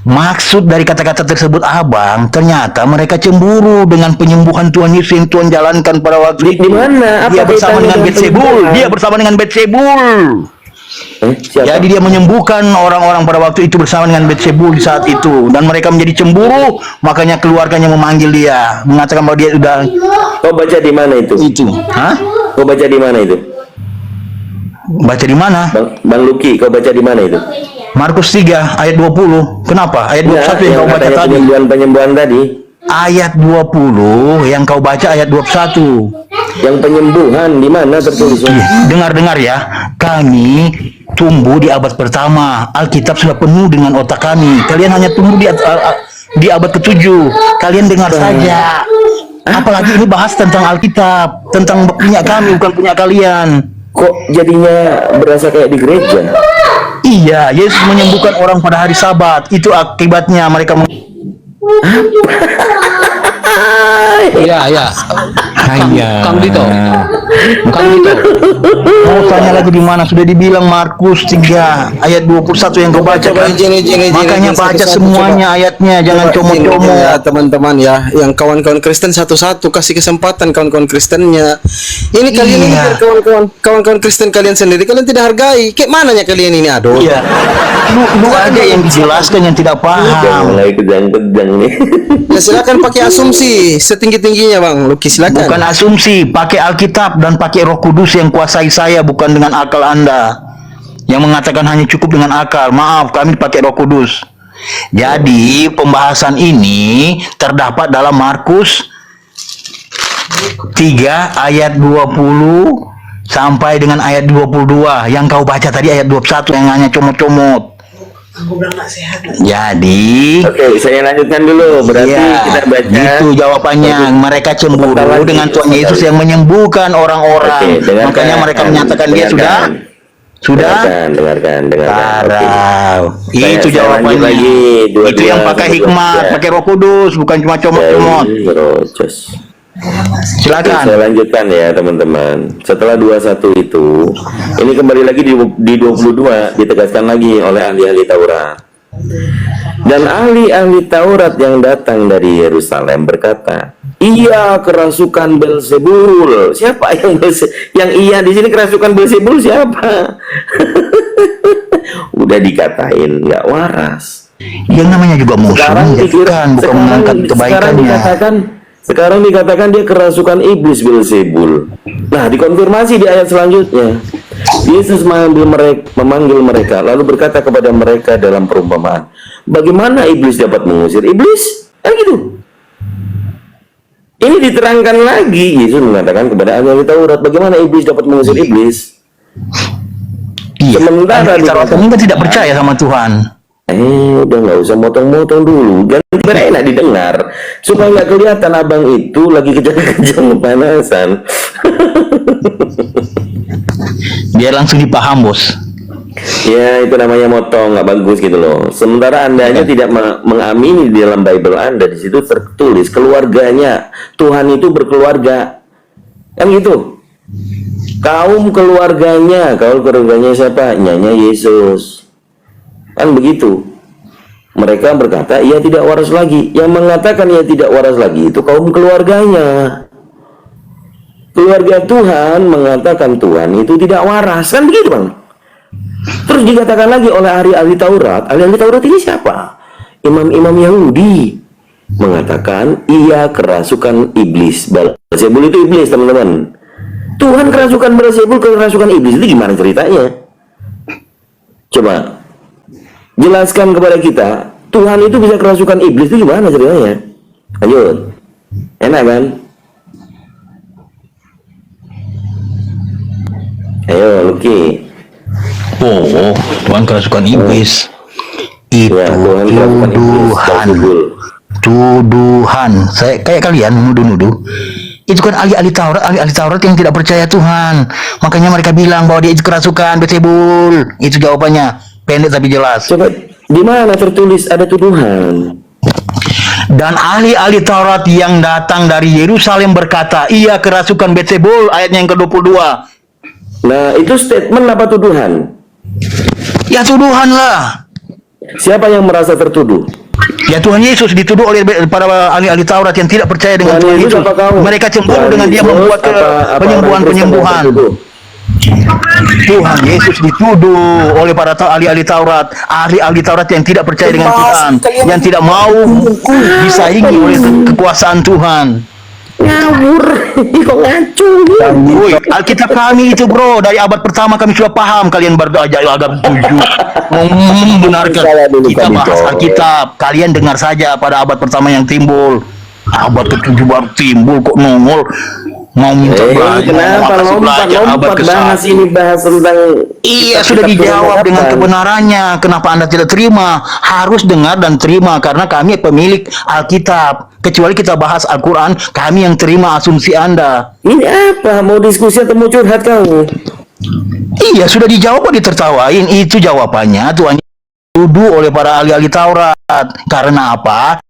S3: maksud dari kata-kata tersebut abang, ternyata mereka cemburu dengan penyembuhan Tuhan Yesus yang Tuhan jalankan pada waktu
S7: Di
S3: itu.
S7: mana? Apa
S3: Dia bersama
S7: kaitannya
S3: dengan
S7: dengan
S3: Betsebul.
S7: penyembuhan?
S3: Dia bersama dengan Betsebul.
S7: Siapa?
S3: Jadi dia menyembuhkan orang-orang pada waktu itu bersama dengan Betsebul di saat itu, dan mereka menjadi cemburu, makanya keluarganya memanggil dia, mengatakan bahwa dia sudah
S7: Kau baca di mana itu?
S3: Hah?
S7: Kau baca di mana itu?
S3: Baca di mana?
S7: Bang Luki, kau baca di mana itu?
S3: Markus 3 ayat 20. Kenapa? Ayat 21 yang kau baca
S7: katanya
S3: tadi.
S7: penyembuhan tadi.
S3: Ayat 20 yang kau baca ayat 21.
S7: Yang penyembuhan di mana tertulisnya?
S3: Dengar-dengar ya, kami tumbuh di abad pertama. Alkitab sudah penuh dengan otak kami. Kalian hanya tumbuh di abad ke-7. Kalian dengar saja. Apalagi ini bahas tentang Alkitab, tentang punya kami, bukan punya kalian.
S7: Kok jadinya berasa kayak di gereja?
S3: Iya, Yesus menyembuhkan orang pada hari Sabat. Itu akibatnya mereka
S9: Iya, iya. Kang Dito. Kang Dito.
S3: mau tanya lagi di mana? Sudah dibilang Markus 3 ayat 21 yang kau baca kan? Makanya baca semuanya ayatnya, jangan comot-comot.
S4: Ya teman-teman ya, yang kawan-kawan Kristen satu-satu kasih kesempatan kawan-kawan Kristennya. Ini kalian ini
S3: Iya.
S4: kawan-kawan Kristen kalian sendiri kalian tidak hargai. Kayak mananya kalian ini aduh.
S3: Iya. Lu ada yang dijelaskan yang tidak
S7: Udah
S3: paham.
S7: mulai kejang-kejang nih.
S4: Ya silakan pakai asumsi setinggi-tingginya Bang Luki, silakan.
S3: Bukan asumsi, pakai Alkitab dan pakai Roh Kudus yang kuasai saya, bukan dengan akal Anda. Yang mengatakan hanya cukup dengan akal. Maaf, kami pakai Roh Kudus. Jadi, pembahasan ini terdapat dalam Markus 3 ayat 20 sampai dengan ayat 22. Yang kau baca tadi ayat 21 yang hanya comot-comot. Jadi,
S7: Oke, saya lanjutkan dulu. Berarti
S3: iya,
S7: kita baca.
S3: gitu jawabannya. Mereka cemburu
S7: Sebentar lagi,
S3: dengan Tuhan
S7: sebentar
S3: Yesus
S7: lagi.
S3: yang menyembuhkan orang-orang.
S7: Oke, dengarkan.
S3: Makanya mereka menyatakan dia sudah.
S7: Dengarkan.
S3: Parah.
S7: Oke.
S3: Itu
S7: Saya
S3: jawabannya.
S7: lanjut lagi, dua-dua,
S3: Itu yang pakai
S7: dua-dua.
S3: hikmat,
S7: Ya.
S3: pakai Roh Kudus, bukan cuma comot-comot.
S7: Terus.
S3: Silakan.
S7: Saya lanjutkan ya teman-teman. Setelah 21 itu, ini kembali lagi di 22 ditegaskan lagi oleh ahli-ahli Taurat. Dan ahli-ahli Taurat yang datang dari Yerusalem berkata, "Iya, kerasukan Belzebul." Siapa yang iya di sini kerasukan Belzebul siapa? Udah dikatain nggak waras.
S3: Yang namanya juga musuh menjadikan, bukan mengangkat kebaikannya.
S7: Sekarang dikatakan dia kerasukan iblis Belzebul. Nah, dikonfirmasi di ayat selanjutnya. Yesus memanggil mereka, lalu berkata kepada mereka dalam perumpamaan, "Bagaimana iblis dapat mengusir iblis?" Kan gitu. Ini diterangkan lagi. Yesus mengatakan kepada ahli Taurat, bagaimana iblis dapat mengusir iblis?
S3: Iya.
S7: Sementara
S3: Kita ini kan tidak percaya sama Tuhan.
S7: Udah nggak usah motong-motong dulu, ganti biar enak didengar, supaya nggak kelihatan abang itu lagi kejang-kejang kepanasan.
S3: Biar langsung dipaham, Bos.
S7: Ya, itu namanya motong, nggak bagus gitu loh. Sementara andanya tidak mengamini di dalam Bible Anda, di situ tertulis keluarganya. Tuhan itu berkeluarga. Kan gitu. Kaum keluarganya siapa? Nyanya Yesus. Kan begitu. Mereka berkata ia tidak waras lagi. Yang mengatakan ia tidak waras lagi itu kaum keluarganya. Keluarga Tuhan mengatakan Tuhan itu tidak waras. Kan begitu, Bang. Terus dikatakan lagi oleh ahli-ahli Taurat. Ahli-ahli Taurat ini siapa? Imam-imam Yahudi mengatakan ia kerasukan iblis. Beelzebul itu iblis, teman-teman. Tuhan kerasukan Beelzebul, kerasukan iblis itu gimana ceritanya? Coba jelaskan kepada kita. Tuhan itu bisa kerasukan iblis itu gimana ceritanya? Lanjut. Enak kan? Ayo, Lucky.
S3: Oh, Tuhan kerasukan iblis. Itu
S7: Ya, Tuhan kerasukan iblis.
S3: tuduhan.
S7: Beelzebul.
S3: Tuduhan. Saya kayak kalian nuduh-nuduh. Itu kan ahli-ahli Taurat yang tidak percaya Tuhan. Makanya mereka bilang bahwa dia itu kerasukan Beelzebul. Itu jawabannya. Pendek tapi jelas.
S7: Coba di mana tertulis ada tuduhan?
S3: Dan ahli-ahli Taurat yang datang dari Yerusalem berkata, ia kerasukan Beelzebul, ayatnya yang ke-22.
S7: Nah, itu statement apa tuduhan?
S3: Ya tuduhan lah.
S7: Siapa yang merasa tertuduh?
S3: Ya Tuhan Yesus dituduh oleh para ahli-ahli Taurat yang tidak percaya dengan Tuhan Yesus.
S7: apa kamu?
S3: Mereka cemburu
S7: Tuhan
S3: dengan dia
S7: Yesus
S3: membuat
S7: apa orang
S3: penyembuhan-penyembuhan.
S7: Kristen yang tertuduh?
S3: Tuhan Yesus dituduh oleh para ahli-ahli Taurat, ahli-ahli Taurat yang tidak percaya dengan Tuhan, yang tidak mau disaingi oleh kekuasaan Tuhan.
S7: Ngawur, kok ngaco dia?
S3: Woi, Alkitab kami itu bro, dari abad pertama kami sudah paham. Kalian baru aja agak setuju membenarkan. Kita bahas Alkitab, kalian dengar saja pada abad pertama yang timbul. Abad ke-7 baru timbul, kok nongol mau minta belajar,
S7: Kenapa lompat bahas ini, bahas tentang
S3: iya sudah dijawab dengan kebenarannya. Kenapa Anda tidak terima? Harus dengar dan terima karena kami pemilik Alkitab. Kecuali kita bahas Al-Quran, kami yang terima asumsi Anda.
S7: Ini apa? Mau diskusi atau mau curhat kamu?
S3: Iya sudah dijawab, ditertawain. Itu jawabannya. Tuhan tuduh oleh para ahli-ahli Taurat. Karena apa?